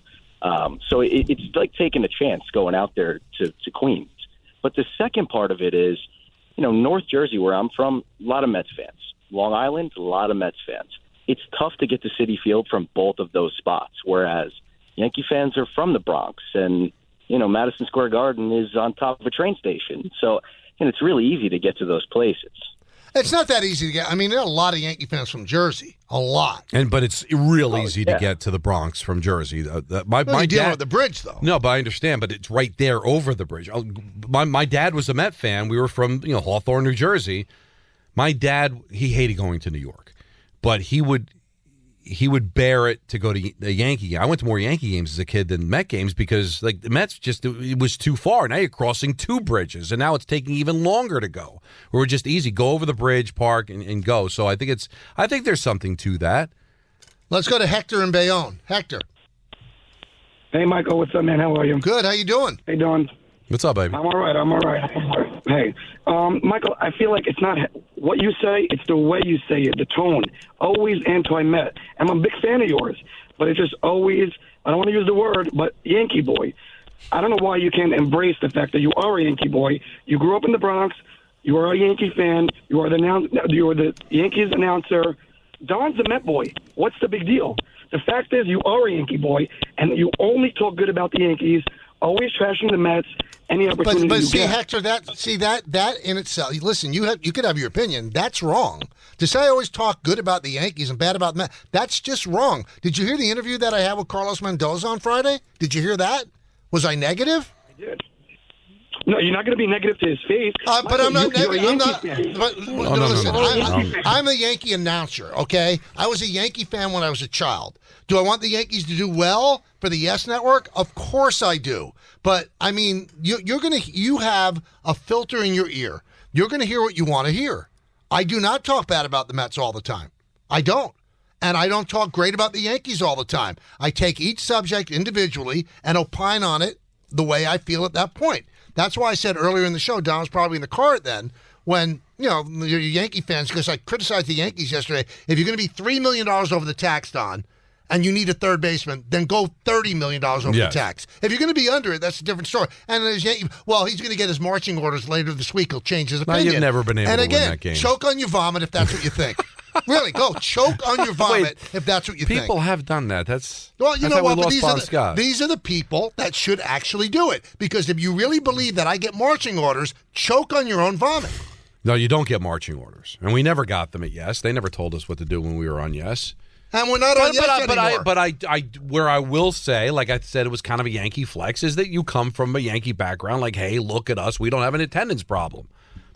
So it's like taking a chance going out there to Queens. But the second part of it is, North Jersey, where I'm from, a lot of Mets fans. Long Island, a lot of Mets fans. It's tough to get to Citi Field from both of those spots, whereas Yankee fans are from the Bronx, and, Madison Square Garden is on top of a train station. So, it's really easy to get to those places. It's not that easy to get. I mean, there are a lot of Yankee fans from Jersey. A lot. But it's real easy to get to the Bronx from Jersey. My dealing dad, with the bridge, though. No, but I understand. But it's right there over the bridge. My dad was a Met fan. We were from Hawthorne, New Jersey. My dad, he hated going to New York, but he would bear it to go to the Yankee game. I went to more Yankee games as a kid than Met games because the Mets it was too far. Now you're crossing 2 bridges, and now it's taking even longer to go. We're just easy, go over the bridge, park, and go. So I think there's something to that. Let's go to Hector in Bayonne. Hector. Hey, Michael, what's up, man? How are you? Good. How you doing? Hey, Don. What's up, baby? I'm all right. Hey, Michael, I feel like it's not what you say, it's the way you say it, the tone. Always anti-Met. I'm a big fan of yours, but it's just always, I don't want to use the word, but Yankee boy. I don't know why you can't embrace the fact that you are a Yankee boy. You grew up in the Bronx. You are a Yankee fan. You are the Yankees announcer. Don's a Met boy. What's the big deal? The fact is you are a Yankee boy, and you only talk good about the Yankees, always trashing the Mets. Any opportunity but you see, get. Hector, that in itself. Listen, you could have your opinion. That's wrong. To say I always talk good about the Yankees and bad about the Mets, that's just wrong. Did you hear the interview that I had with Carlos Mendoza on Friday? Did you hear that? Was I negative? I did. No, you're not going to be negative to his face. But I'm not negative. Listen, I'm a Yankee announcer, okay? I was a Yankee fan when I was a child. Do I want the Yankees to do well for the Yes Network? Of course I do. But, I mean, you have a filter in your ear. You're going to hear what you want to hear. I do not talk bad about the Mets all the time. I don't. And I don't talk great about the Yankees all the time. I take each subject individually and opine on it the way I feel at that point. That's why I said earlier in the show, Don was probably in the car then, when, you're Yankee fans, because I criticized the Yankees yesterday. If you're going to be $3 million over the tax, Don, and you need a third baseman, then go $30 million over the tax. If you're going to be under it, that's a different story. And as Yankee, he's going to get his marching orders later this week. He'll change his opinion. You've never been able to win that game. Choke on your vomit if that's what you think. Really, go choke on your vomit if that's what you think. People have done that. That's you know what? But these are the people that should actually do it. Because if you really believe that I get marching orders, choke on your own vomit. No, you don't get marching orders, and we never got them at Yes. They never told us what to do when we were on Yes. And we're not on Yes anymore. But I, where I will say, like I said, it was kind of a Yankee flex, is that you come from a Yankee background. Like, hey, look at us, we don't have an attendance problem.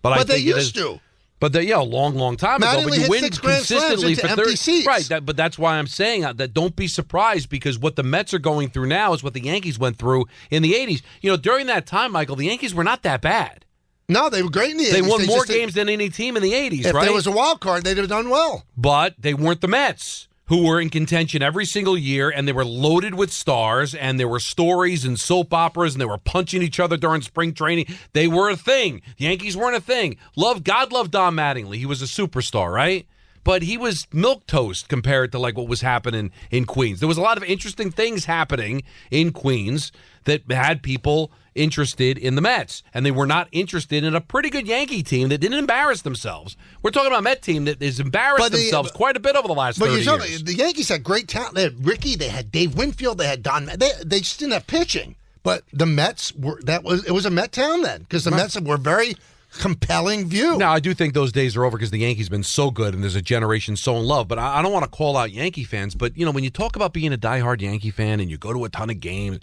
But they used to. But a long time ago. But you win consistently for 30 seats. Right. But that's why I'm saying that don't be surprised, because what the Mets are going through now is what the Yankees went through in the 80s. During that time, Michael, the Yankees were not that bad. No, they were great in the 80s. They won more games than any team in the 80s, If right? there was a wild card, they'd have done well. But they weren't the Mets. who were in contention every single year, and they were loaded with stars, and there were stories and soap operas, and they were punching each other during spring training. They were a thing. The Yankees weren't a thing. God loved Don Mattingly. He was a superstar, right? But he was milquetoast compared to like what was happening in Queens. There was a lot of interesting things happening in Queens that had people interested in the Mets, and they were not interested in a pretty good Yankee team that didn't embarrass themselves. We're talking about a Met team that has embarrassed themselves quite a bit over the last 30 years. The Yankees had great talent. They had Ricky, they had Dave Winfield, they had Don. They just didn't have pitching. But the Mets it was a Met town then, because the Mets were very compelling view. Now, I do think those days are over because the Yankees have been so good and there's a generation so in love. But I don't want to call out Yankee fans. But, when you talk about being a diehard Yankee fan and you go to a ton of games,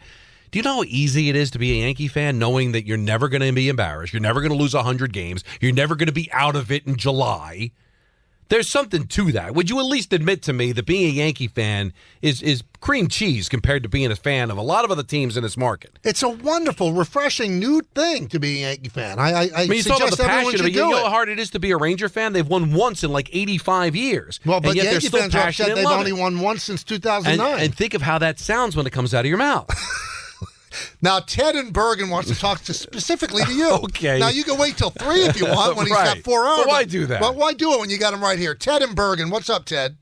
do you know how easy it is to be a Yankee fan knowing that you're never going to be embarrassed? You're never going to lose 100 games. You're never going to be out of it in July. There's something to that. Would you at least admit to me that being a Yankee fan is cream cheese compared to being a fan of a lot of other teams in this market? It's a wonderful, refreshing new thing to be a Yankee fan. I mean, you talk about the passion of it. You know it. how hard it is to be a Ranger fan? They've won once in like 85 years. Well, but and yet Yankee they're still fans are passionate upset and they've love only it. won once since 2009. And think of how that sounds when it comes out of your mouth. Now, Ted in Bergen wants to talk specifically to you. Okay. Now, you can wait till 3 if you want when he's got 4 hours. But why do that? But why do it when you got him right here? Ted in Bergen, what's up, Ted?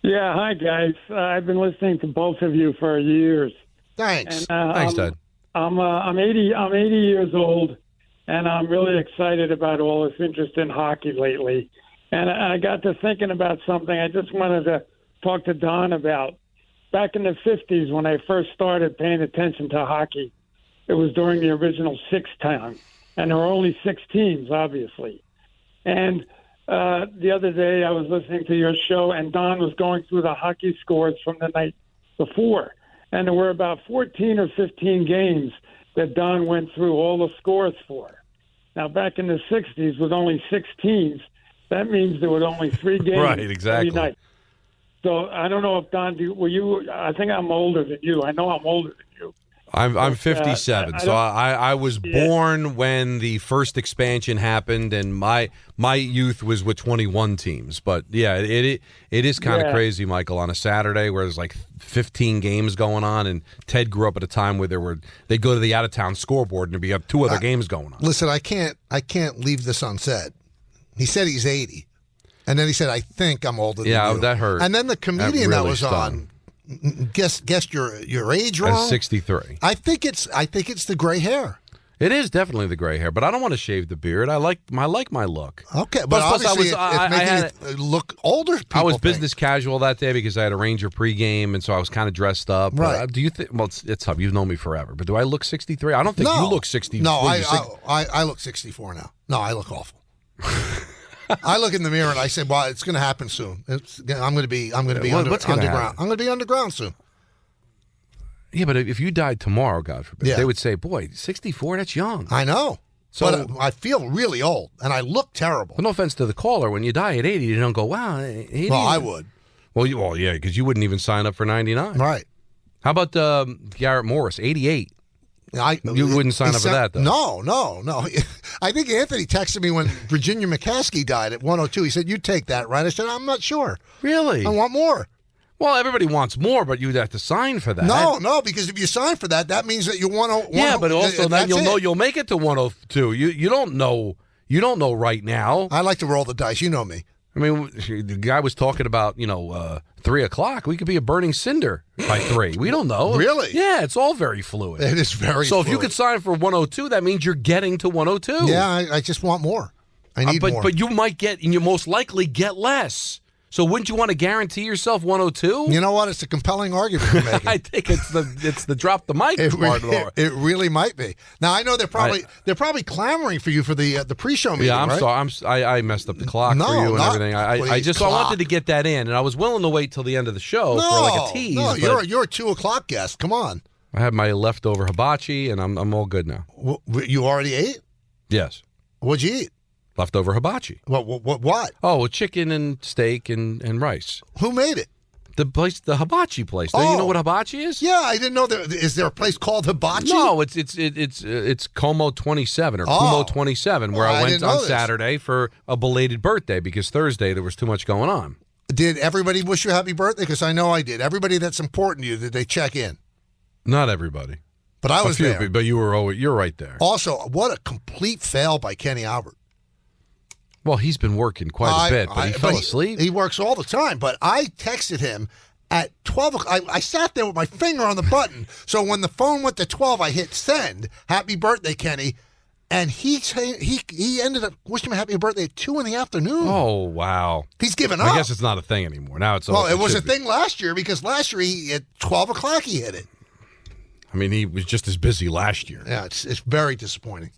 Yeah, hi, guys. I've been listening to both of you for years. Thanks. And, Thanks, Ted. I'm 80 years old, and I'm really excited about all this interest in hockey lately. And I got to thinking about something I just wanted to talk to Don about. Back in the 50s, when I first started paying attention to hockey, it was during the original Six time, and there were only 6 teams, obviously. And the other day, I was listening to your show, and Don was going through the hockey scores from the night before. And there were about 14 or 15 games that Don went through all the scores for. Now, back in the 60s, with only 6 teams, that means there were only 3 games Right, exactly. every night. So I don't know if Don, were you? I think I'm older than you. I know I'm older than you. I'm 57, so I was born when the first expansion happened, and my youth was with 21 teams. But yeah, it is kind of crazy, Michael, on a Saturday where there's like 15 games going on, and Ted grew up at a time where they'd go to the out of town scoreboard and there'd be 2 other games going on. Listen, I can't leave this unsaid. He said he's 80. And then he said, I think I'm older than you. Yeah, that hurt. And then the comedian that was stung. on guessed your age wrong. At 63. I think it's the gray hair. It is definitely the gray hair, but I don't want to shave the beard. I like my look. Okay, but obviously it's making you look older. I was business casual that day because I had a Ranger pregame, and so I was kind of dressed up. Right. Do you think? Well, it's tough. You've known me forever, but do I look 63? I don't think you look 60. No, I look 64 now. No, I look awful. I look in the mirror and I say, "Well, it's going to happen soon. I'm going to be underground. I'm going to be underground soon." Yeah, but if you died tomorrow, God forbid, they would say, "Boy, 64, that's young." I know. So but I feel really old, and I look terrible. But no offense to the caller, when you die at 80, you don't go, "Wow." 80. Well, I would. Well, yeah, because you wouldn't even sign up for 99, right? How about Garrett Morris, 88? You wouldn't sign up for that, though. No. I think Anthony texted me when Virginia McCaskey died at 102. He said, "You take that, right?" I said, "I'm not sure. Really? I want more." Well, everybody wants more, but you'd have to sign for that. No, because if you sign for that, that means that you want to. Yeah, but also then you'll know you'll make it to 102. You don't know. You don't know right now. I like to roll the dice. You know me. I mean, the guy was talking about 3 o'clock. We could be a burning cinder by 3. We don't know. Really? Yeah, it's all very fluid. It is very. So fluid. if you could sign for 102, that means you're getting to 102. Yeah, I just want more. I need more. But you might get, and you most likely get less. So wouldn't you want to guarantee yourself 102? You know what? It's a compelling argument you're making. I think it's the drop the mic part of it. It really might be. Now I know they're probably clamoring for you for the pre-show meeting. Yeah, I'm right? sorry. I messed up the clock for you and everything. I wanted to get that in, and I was willing to wait till the end of the show for like a tease. No, you're a 2 o'clock guest. Come on. I had my leftover hibachi, and I'm all good now. You already ate? Yes. What'd you eat? Leftover hibachi. What? Oh, chicken and steak and rice. Who made it? The hibachi place. Oh. You know what hibachi is? Yeah, I didn't know is there a place called hibachi? No, it's Como 27 or Kumo 27 where I went on Saturday for a belated birthday because Thursday there was too much going on. Did everybody wish you a happy birthday? Because I know I did. Everybody that's important to you, did they check in? Not everybody. But I was there. But you're right there. Also, what a complete fail by Kenny Albert. Well, he's been working quite a bit, but he fell asleep. He works all the time. But I texted him at 12 o'clock. I sat there with my finger on the button. So when the phone went to 12, I hit send. Happy birthday, Kenny. And he ended up wishing me happy birthday at 2 in the afternoon. Oh, wow. He's given up. I guess it's not a thing anymore. Now it's Well, it was a thing last year because last year at 12 o'clock he hit it. I mean, he was just as busy last year. Yeah, it's very disappointing.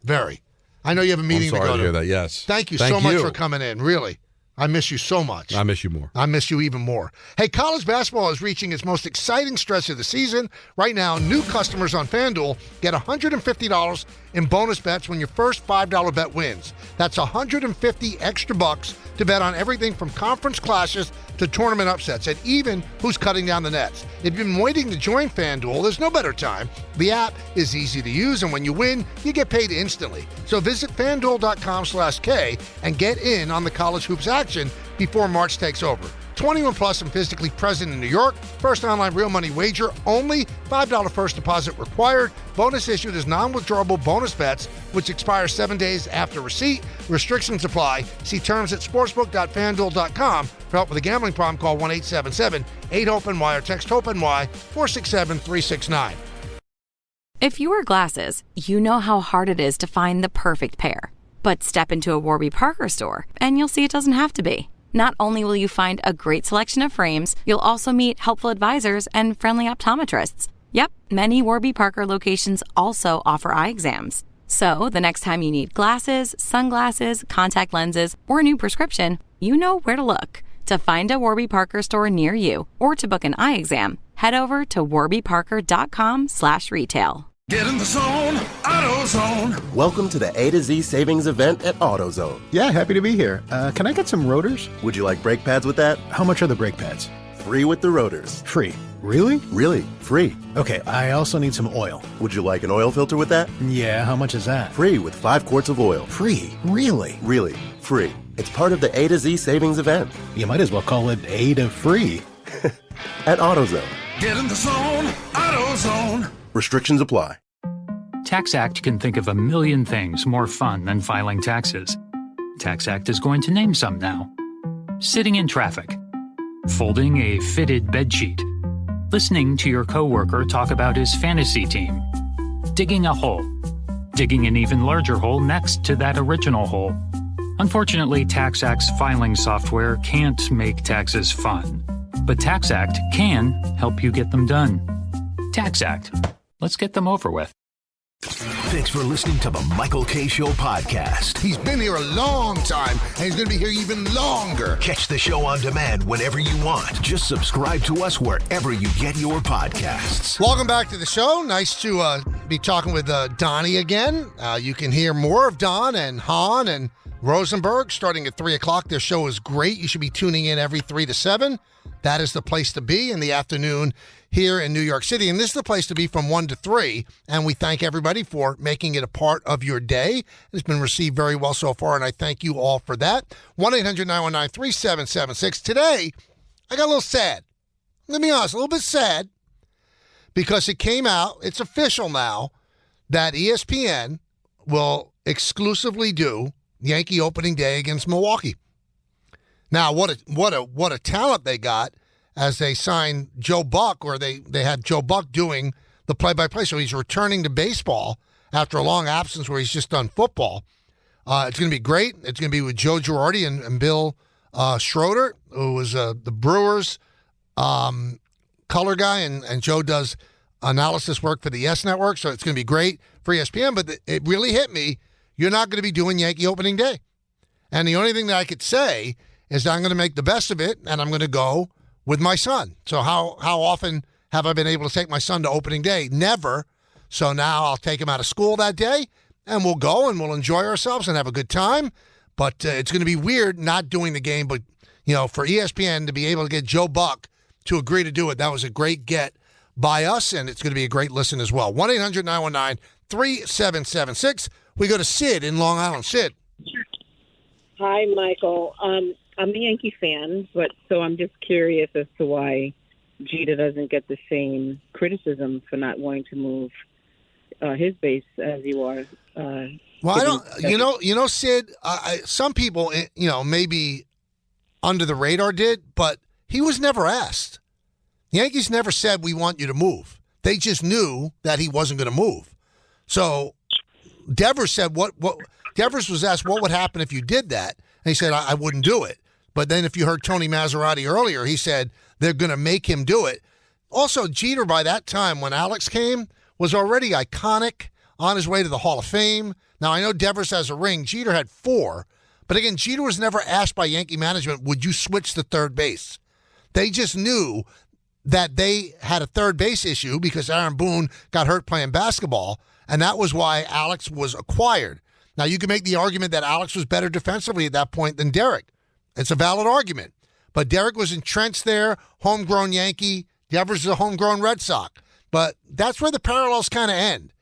Very. I know you have a meeting I'm sorry to go to hear that, yes. Thank you so much for coming in, really. I miss you so much. I miss you more. I miss you even more. Hey, college basketball is reaching its most exciting stretch of the season. Right now, new customers on FanDuel get $150 in bonus bets when your first $5 bet wins. That's $150 extra bucks to bet on everything from conference clashes to tournament upsets, and even who's cutting down the nets. If you've been waiting to join FanDuel, there's no better time. The app is easy to use, and when you win, you get paid instantly. So visit FanDuel.com/K and get in on the college hoops action before March takes over. 21 plus and physically present in New York. First online real money wager only. $5 first deposit required. Bonus issued as non-withdrawable bonus bets, which expire 7 days after receipt. Restrictions apply. See terms at sportsbook.fanduel.com. For help with a gambling problem, call 1-877-8-HOPE-NY or text HOPE-NY 467-369. If you wear glasses, you know how hard it is to find the perfect pair. But step into a Warby Parker store, and you'll see it doesn't have to be. Not only will you find a great selection of frames, you'll also meet helpful advisors and friendly optometrists. Yep, many Warby Parker locations also offer eye exams. So the next time you need glasses, sunglasses, contact lenses, or a new prescription, you know where to look. To find a Warby Parker store near you or to book an eye exam, head over to warbyparker.com/retail. Get in the zone, AutoZone. Welcome to the A to Z savings event at AutoZone. Yeah, happy to be here. Can I get some rotors? Would you like brake pads with that? How much are the brake pads? Free with the rotors. Free. Really? Really, free. Okay, I also need some oil. Would you like an oil filter with that? Yeah, how much is that? Free with 5 quarts of oil. Free? Really? Really, free. It's part of the A to Z savings event. You might as well call it A to free. At AutoZone. Get in the zone, AutoZone. Restrictions apply. TaxAct can think of a million things more fun than filing taxes. TaxAct is going to name some now. Sitting in traffic. Folding a fitted bedsheet. Listening to your coworker talk about his fantasy team. Digging a hole. Digging an even larger hole next to that original hole. Unfortunately, TaxAct's filing software can't make taxes fun. But TaxAct can help you get them done. TaxAct. Let's get them over with. Thanks for listening to the Michael K. Show podcast. He's been here a long time, and he's going to be here even longer. Catch the show on demand whenever you want. Just subscribe to us wherever you get your podcasts. Welcome back to the show. Nice to be talking with Donnie again. You can hear more of Don and Hahn and Rosenberg starting at 3 o'clock. Their show is great. You should be tuning in every 3 to 7. That is the place to be in the afternoon here in New York City. And this is the place to be from 1 to 3. And we thank everybody for making it a part of your day. It's been received very well so far, and I thank you all for that. 1-800-919-3776. Today, I got a little sad. Let me be honest, a little bit sad because it came out, it's official now, that ESPN will exclusively do Yankee opening day against Milwaukee. Now, what a talent they got as they signed Joe Buck, or they had Joe Buck doing the play-by-play. So he's returning to baseball after a long absence where he's just done football. It's going to be great. It's going to be with Joe Girardi and Bill Schroeder, who was the Brewers color guy, and Joe does analysis work for the Yes Network. So it's going to be great for ESPN. But it really hit me. You're not going to be doing Yankee opening day. And the only thing that I could say is that I'm going to make the best of it, and I'm going to go with my son. So how often have I been able to take my son to opening day? Never. So now I'll take him out of school that day, and we'll go, and we'll enjoy ourselves and have a good time. But it's going to be weird not doing the game. But, for ESPN to be able to get Joe Buck to agree to do it, that was a great get by us, and it's going to be a great listen as well. 1-800-919-3776. We go to Sid in Long Island. Sid. Hi, Michael. I'm a Yankee fan, but so I'm just curious as to why Jeter doesn't get the same criticism for not wanting to move his base as you are. Well, I don't. Sid. Some people, maybe under the radar did, but he was never asked. The Yankees never said we want you to move. They just knew that he wasn't going to move. So Devers said, "What?" Devers was asked, "What would happen if you did that?" And he said, "I wouldn't do it." But then, if you heard Tony Massarotti earlier, he said they're going to make him do it. Also, Jeter, by that time when Alex came, was already iconic, on his way to the Hall of Fame. Now, I know Devers has a ring. Jeter had 4. But again, Jeter was never asked by Yankee management, would you switch to third base? They just knew that they had a third base issue because Aaron Boone got hurt playing basketball, and that was why Alex was acquired. Now, you can make the argument that Alex was better defensively at that point than Derek. It's a valid argument. But Derek was entrenched there, homegrown Yankee. Devers is a homegrown Red Sox. But that's where the parallels kind of end.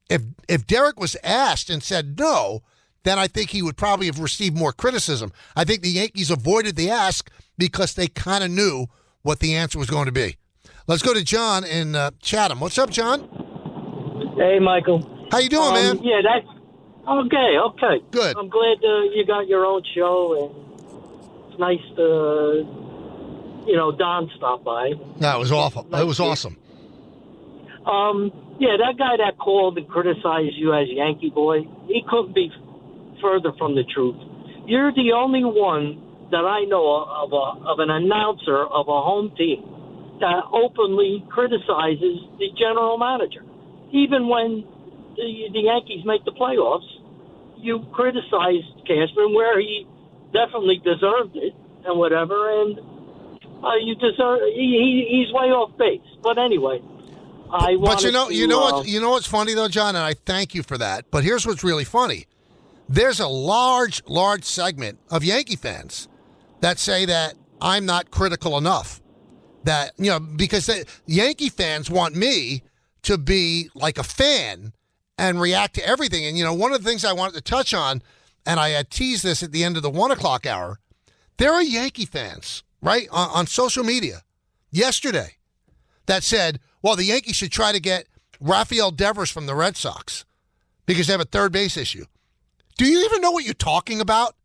If Derek was asked and said no, then I think he would probably have received more criticism. I think the Yankees avoided the ask because they kind of knew what the answer was going to be. Let's go to John in Chatham. What's up, John? Hey, Michael. How you doing, man? Yeah, that's okay. Good. I'm glad you got your own show, and it's nice to, Don stopped by. No, it was awful. It was awesome. Yeah, that guy that called and criticized you as Yankee boy, he couldn't be further from the truth. You're the only one that I know of an announcer of a home team that openly criticizes the general manager. Even when the Yankees make the playoffs, you criticize Cashman where he definitely deserved it and whatever, and you deserve. He's way off base. But anyway. But you know what's funny though, John, and I thank you for that. But here's what's really funny: there's a large segment of Yankee fans that say that I'm not critical enough. That because Yankee fans want me to be like a fan and react to everything. And one of the things I wanted to touch on, and I had teased this at the end of the 1 o'clock hour, there are Yankee fans right on social media yesterday that said, well, the Yankees should try to get Rafael Devers from the Red Sox because they have a third base issue. Do you even know what you're talking about?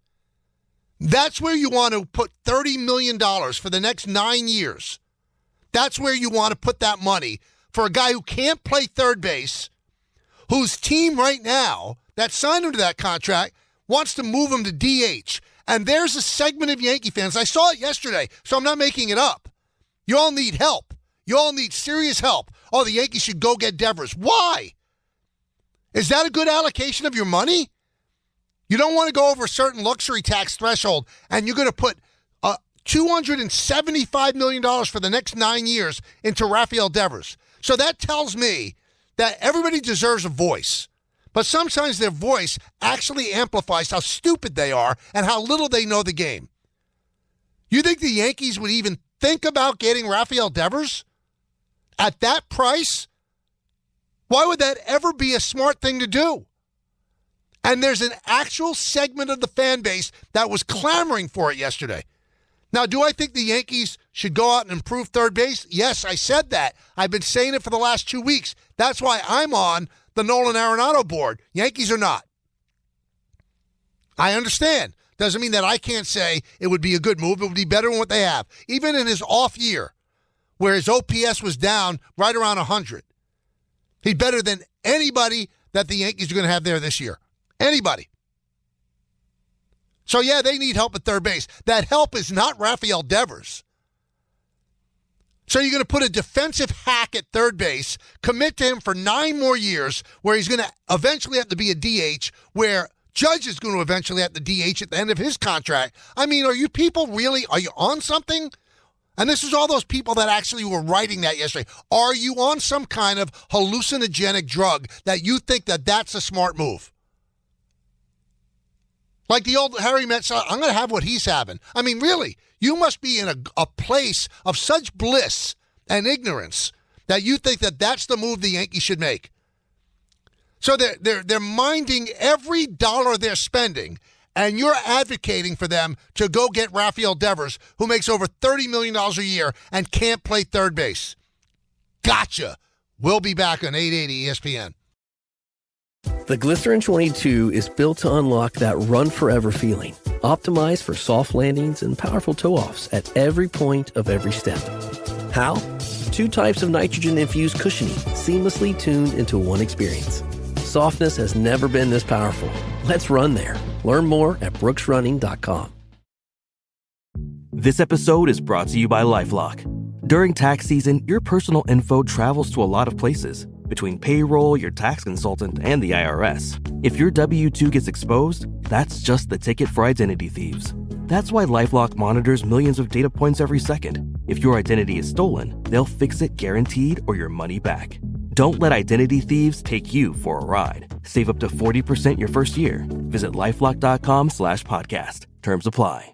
That's where you want to put $30 million for the next 9 years. That's where you want to put that money for a guy who can't play third base, whose team right now that signed him to that contract wants to move him to DH. And there's a segment of Yankee fans. I saw it yesterday, so I'm not making it up. You all need help. You all need serious help. Oh, the Yankees should go get Devers. Why? Is that a good allocation of your money? You don't want to go over a certain luxury tax threshold, and you're going to put $275 million for the next 9 years into Rafael Devers. So that tells me that everybody deserves a voice. But sometimes their voice actually amplifies how stupid they are and how little they know the game. You think the Yankees would even think about getting Rafael Devers? At that price? Why would that ever be a smart thing to do? And there's an actual segment of the fan base that was clamoring for it yesterday. Now, do I think the Yankees should go out and improve third base? Yes, I said that. I've been saying it for the last 2 weeks. That's why I'm on the Nolan Arenado board. Yankees are not. I understand. Doesn't mean that I can't say it would be a good move. It would be better than what they have. Even in his off year, where his OPS was down right around 100. He's better than anybody that the Yankees are going to have there this year. Anybody. So, yeah, they need help at third base. That help is not Rafael Devers. So you're going to put a defensive hack at third base, commit to him for 9 more years, where he's going to eventually have to be a DH, where Judge is going to eventually have to DH at the end of his contract. I mean, are you on something? And this is all those people that actually were writing that yesterday. Are you on some kind of hallucinogenic drug that you think that that's a smart move? Like the old Harry Met, I'm going to have what he's having. I mean, really, you must be in a place of such bliss and ignorance that you think that that's the move the Yankees should make. So they're minding every dollar they're spending and you're advocating for them to go get Rafael Devers, who makes over $30 million a year and can't play third base. Gotcha. We'll be back on 880 ESPN. The Glycerin 22 is built to unlock that run forever feeling. Optimized for soft landings and powerful toe-offs at every point of every step. How? 2 types of nitrogen-infused cushioning seamlessly tuned into one experience. Softness has never been this powerful. Let's run there. Learn more at brooksrunning.com. This episode is brought to you by LifeLock. During tax season, your personal info travels to a lot of places. Between payroll, your tax consultant, and the IRS. If your W-2 gets exposed, that's just the ticket for identity thieves. That's why LifeLock monitors millions of data points every second. If your identity is stolen, they'll fix it guaranteed or your money back. Don't let identity thieves take you for a ride. Save up to 40% your first year. Visit LifeLock.com/podcast. Terms apply.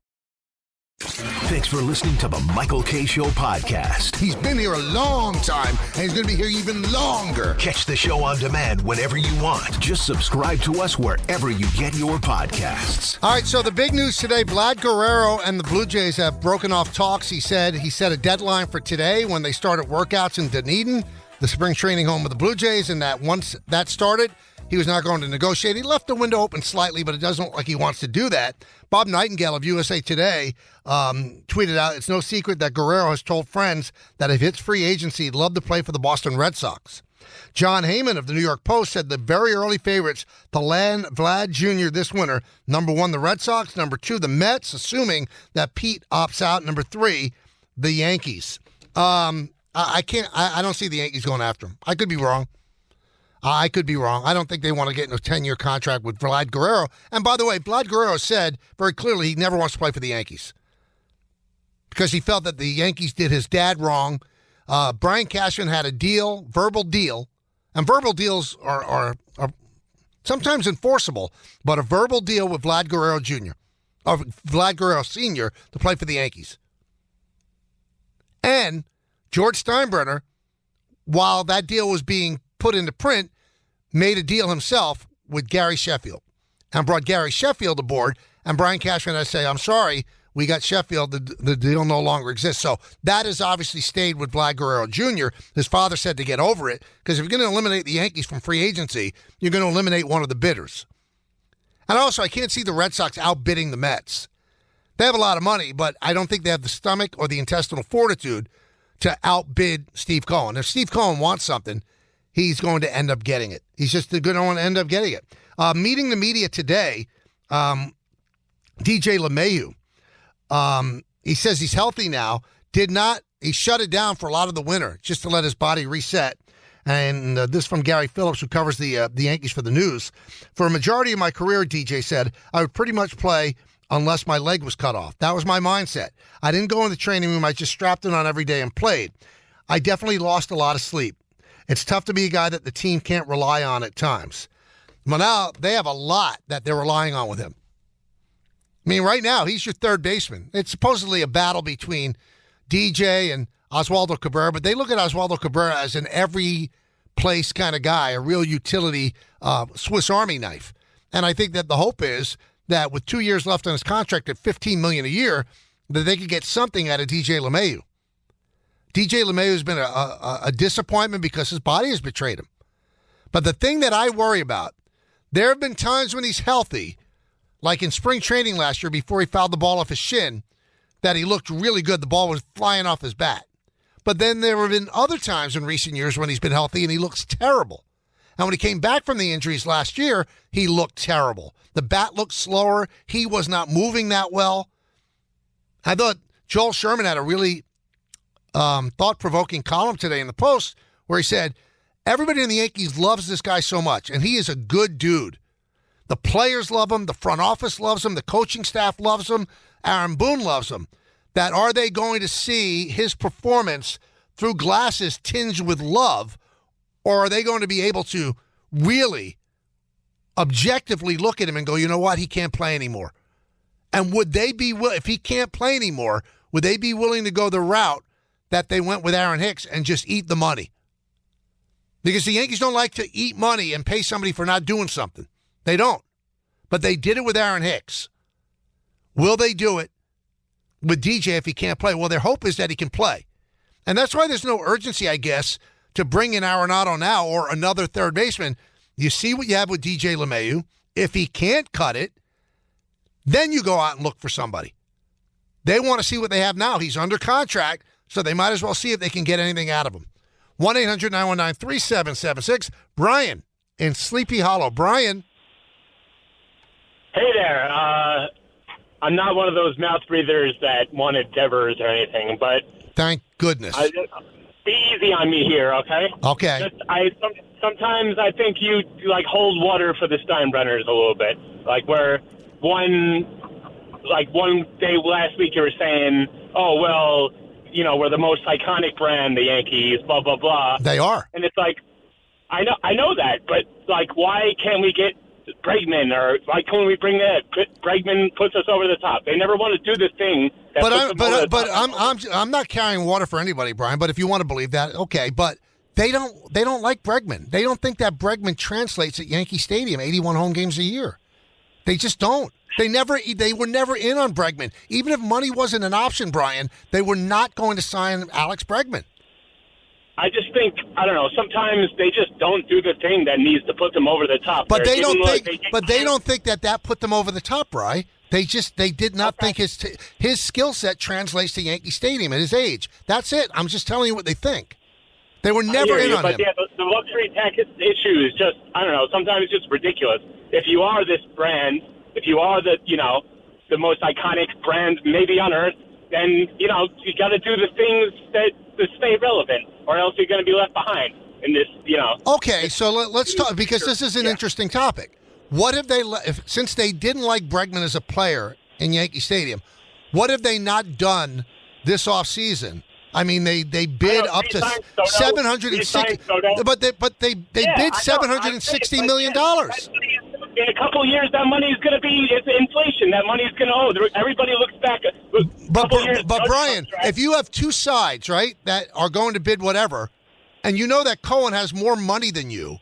Thanks for listening to the Michael K. Show podcast. He's been here a long time, and he's going to be here even longer. Catch the show on demand whenever you want. Just subscribe to us wherever you get your podcasts. All right, so the big news today, Vlad Guerrero and the Blue Jays have broken off talks. He set a deadline for today when they started workouts in Dunedin, the spring training home of the Blue Jays, and that once that started, he was not going to negotiate. He left the window open slightly, but it doesn't look like he wants to do that. Bob Nightingale of USA Today tweeted out, it's no secret that Guerrero has told friends that if it's free agency, he'd love to play for the Boston Red Sox. John Heyman of the New York Post said the very early favorites to land Vlad Jr. this winter, number 1, the Red Sox, number 2, the Mets, assuming that Pete opts out, number 3, the Yankees. I don't see the Yankees going after him. I could be wrong. I don't think they want to get in a 10-year contract with Vlad Guerrero. And by the way, Vlad Guerrero said very clearly he never wants to play for the Yankees because he felt that the Yankees did his dad wrong. Brian Cashman had a verbal deal, and verbal deals are sometimes enforceable, but a verbal deal with Vlad Guerrero Jr., or Vlad Guerrero Sr. to play for the Yankees. And George Steinbrenner, while that deal was being put into print, made a deal himself with Gary Sheffield and brought Gary Sheffield aboard, and Brian Cashman had to say, I'm sorry, we got Sheffield, the deal no longer exists. So that has obviously stayed with Vlad Guerrero Jr. His father said to get over it, because if you're going to eliminate the Yankees from free agency, you're going to eliminate one of the bidders. And also, I can't see the Red Sox outbidding the Mets. They have a lot of money, but I don't think they have the stomach or the intestinal fortitude to outbid Steve Cohen. If Steve Cohen wants something, he's going to end up getting it. He's just going to end up getting it. Meeting the media today, DJ LeMahieu, he says he's healthy now. He shut it down for a lot of the winter just to let his body reset. And this from Gary Phillips, who covers the Yankees for the News. For a majority of my career, DJ said, I would pretty much play unless my leg was cut off. That was my mindset. I didn't go in the training room. I just strapped it on every day and played. I definitely lost a lot of sleep. It's tough to be a guy that the team can't rely on at times. Well, now they have a lot that they're relying on with him. I mean, right now, he's your third baseman. It's supposedly a battle between DJ and Oswaldo Cabrera, but they look at Oswaldo Cabrera as an every-place kind of guy, a real utility Swiss Army knife. And I think that the hope is that with 2 years left on his contract at $15 million a year, that they could get something out of DJ LeMahieu. DJ LeMahieu has been a disappointment because his body has betrayed him. But the thing that I worry about, there have been times when he's healthy, like in spring training last year before he fouled the ball off his shin, that he looked really good. The ball was flying off his bat. But then there have been other times in recent years when he's been healthy and he looks terrible. And when he came back from the injuries last year, he looked terrible. The bat looked slower. He was not moving that well. I thought Joel Sherman had a really thought-provoking column today in the Post where he said, everybody in the Yankees loves this guy so much, and he is a good dude. The players love him. The front office loves him. The coaching staff loves him. Aaron Boone loves him. That are they going to see his performance through glasses tinged with love, or are they going to be able to really objectively look at him and go, you know what, he can't play anymore? And would they be, if he can't play anymore, would they be willing to go the route that they went with Aaron Hicks and just eat the money? Because the Yankees don't like to eat money and pay somebody for not doing something. They don't. But they did it with Aaron Hicks. Will they do it with DJ if he can't play? Well, their hope is that he can play. And that's why there's no urgency, I guess, to bring in Arenado now or another third baseman. You see what you have with DJ LeMahieu. If he can't cut it, then you go out and look for somebody. They want to see what they have now. He's under contract, so they might as well see if they can get anything out of him. 1-800-919-3776. Brian in Sleepy Hollow. Brian. Hey there. I'm not one of those mouth breathers that wanted Devers or anything, but thank goodness. Be easy on me here, okay? Okay. Sometimes I think you like hold water for the Steinbrenners a little bit, like where one day last week you were saying, "Oh well, you know, we're the most iconic brand, the Yankees, blah blah blah." They are, and it's like, I know that, but like, why can't we get Bregman, or why can't we bring that? Bregman puts us over the top. They never want to do the thing. I'm not carrying water for anybody, Brian. But if you want to believe that, okay. But they don't like Bregman. They don't think that Bregman translates at Yankee Stadium, 81 home games a year. They just don't. They were never in on Bregman. Even if money wasn't an option, Brian, they were not going to sign Alex Bregman. I just think, I don't know, sometimes they just don't do the thing that needs to put them over the top. But they don't think that put them over the top, Bri. They did not think his skill set translates to Yankee Stadium at his age. That's it. I'm just telling you what they think. They were never in on him. Yeah, the luxury tax issue is just, I don't know, sometimes it's just ridiculous. If you are this brand, if you are the most iconic brand maybe on earth, then, you got to do the things that stay relevant, or else you're going to be left behind in this, Okay, so let's talk, because this is an interesting topic. What have they, since they didn't like Bregman as a player in Yankee Stadium, what have they not done this offseason? I mean, they bid up to $760, but they bid $760 million. In a couple of years, that money is going to be inflation. That money is going to everybody looks back. But Brian, if you have two sides, right, that are going to bid whatever, and you know that Cohen has more money than you.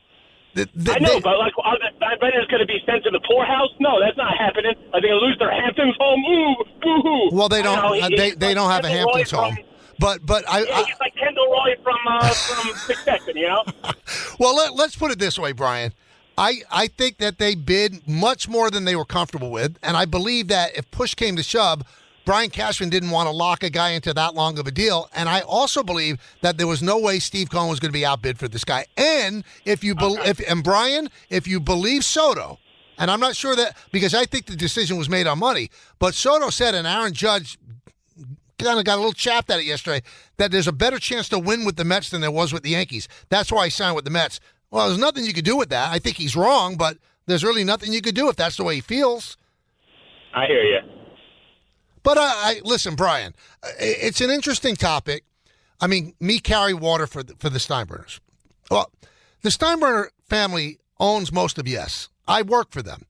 I know, but like, are the Steinbrenners going to be sent to the poorhouse? No, that's not happening. Are they going to lose their Hamptons home? Ooh, boo-hoo. Well, they don't. They don't have a Hamptons home. But he's like Kendall Roy from Succession, Well, let's put it this way, Brian. I think that they bid much more than they were comfortable with, and I believe that if push came to shove, Brian Cashman didn't want to lock a guy into that long of a deal, and I also believe that there was no way Steve Cohen was going to be outbid for this guy. And if you Brian, if you believe Soto, and I'm not sure that, because I think the decision was made on money, but Soto said, and Aaron Judge kind of got a little chapped at it yesterday, that there's a better chance to win with the Mets than there was with the Yankees. That's why he signed with the Mets. Well, there's nothing you could do with that. I think he's wrong, but there's really nothing you could do if that's the way he feels. I hear you. But listen, Brian, it's an interesting topic. I mean, me carry water for the Steinbrenners. Well, the Steinbrenner family owns most of Yes. I work for them.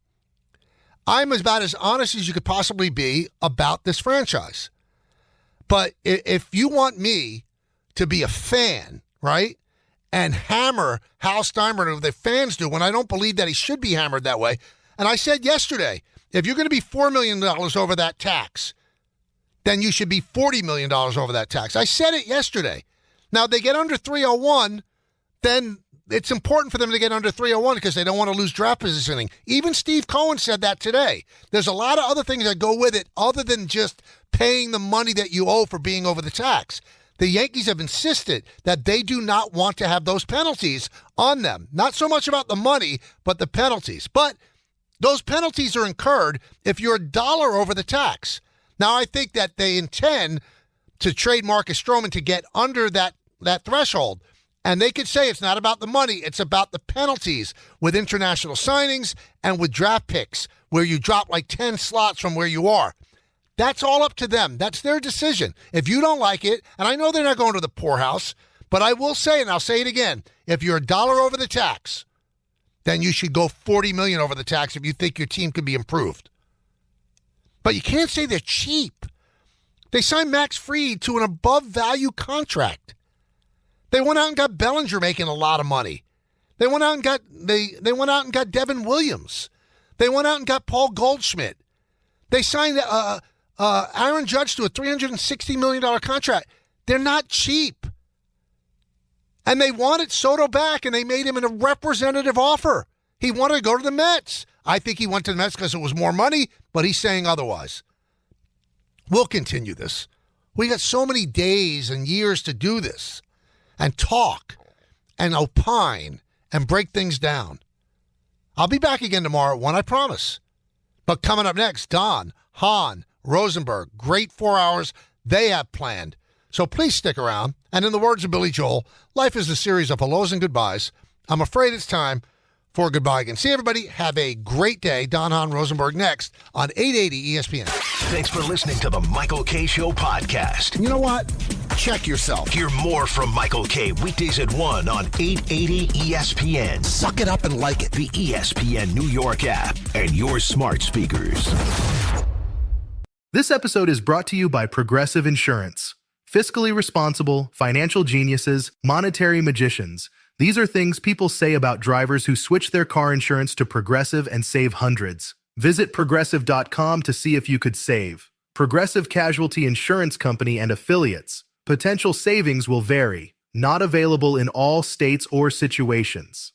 I'm about as honest as you could possibly be about this franchise. But if you want me to be a fan, right, and hammer Hal Steinbrenner, the fans do, when I don't believe that he should be hammered that way. And I said yesterday, if you're going to be $4 million over that tax, then you should be $40 million over that tax. I said it yesterday. Now, if they get under 301, then it's important for them to get under 301 because they don't want to lose draft positioning. Even Steve Cohen said that today. There's a lot of other things that go with it other than just paying the money that you owe for being over the tax. The Yankees have insisted that they do not want to have those penalties on them. Not so much about the money, but the penalties. But those penalties are incurred if you're $1 over the tax. Now, I think that they intend to trade Marcus Stroman to get under that threshold. And they could say it's not about the money, it's about the penalties with international signings and with draft picks where you drop like 10 slots from where you are. That's all up to them. That's their decision. If you don't like it, and I know they're not going to the poorhouse, but I will say, and I'll say it again, if you're $1 over the tax, then you should go $40 million over the tax if you think your team can be improved. But you can't say they're cheap. They signed Max Fried to an above-value contract. They went out and got Bellinger making a lot of money. They went out and got Devin Williams. They went out and got Paul Goldschmidt. They signed Aaron Judge to a $360 million contract. They're not cheap. And they wanted Soto back, and they made him a representative offer. He wanted to go to the Mets. I think he went to the Mets because it was more money, but he's saying otherwise. We'll continue this. We got so many days and years to do this and talk and opine and break things down. I'll be back again tomorrow at 1, I promise. But coming up next, Don, Hahn, Rosenberg, great 4 hours they have planned. So please stick around. And in the words of Billy Joel, life is a series of hellos and goodbyes. I'm afraid it's time for goodbye again. See everybody. Have a great day. Don, Hahn, Rosenberg next on 880 ESPN. Thanks for listening to the Michael K. Show podcast. You know what? Check yourself. Hear more from Michael K. weekdays at 1 on 880 ESPN. Suck it up and like it. The ESPN New York app and your smart speakers. This episode is brought to you by Progressive Insurance. Fiscally responsible, financial geniuses, monetary magicians. These are things people say about drivers who switch their car insurance to Progressive and save hundreds. Visit Progressive.com to see if you could save. Progressive Casualty Insurance Company and Affiliates. Potential savings will vary. Not available in all states or situations.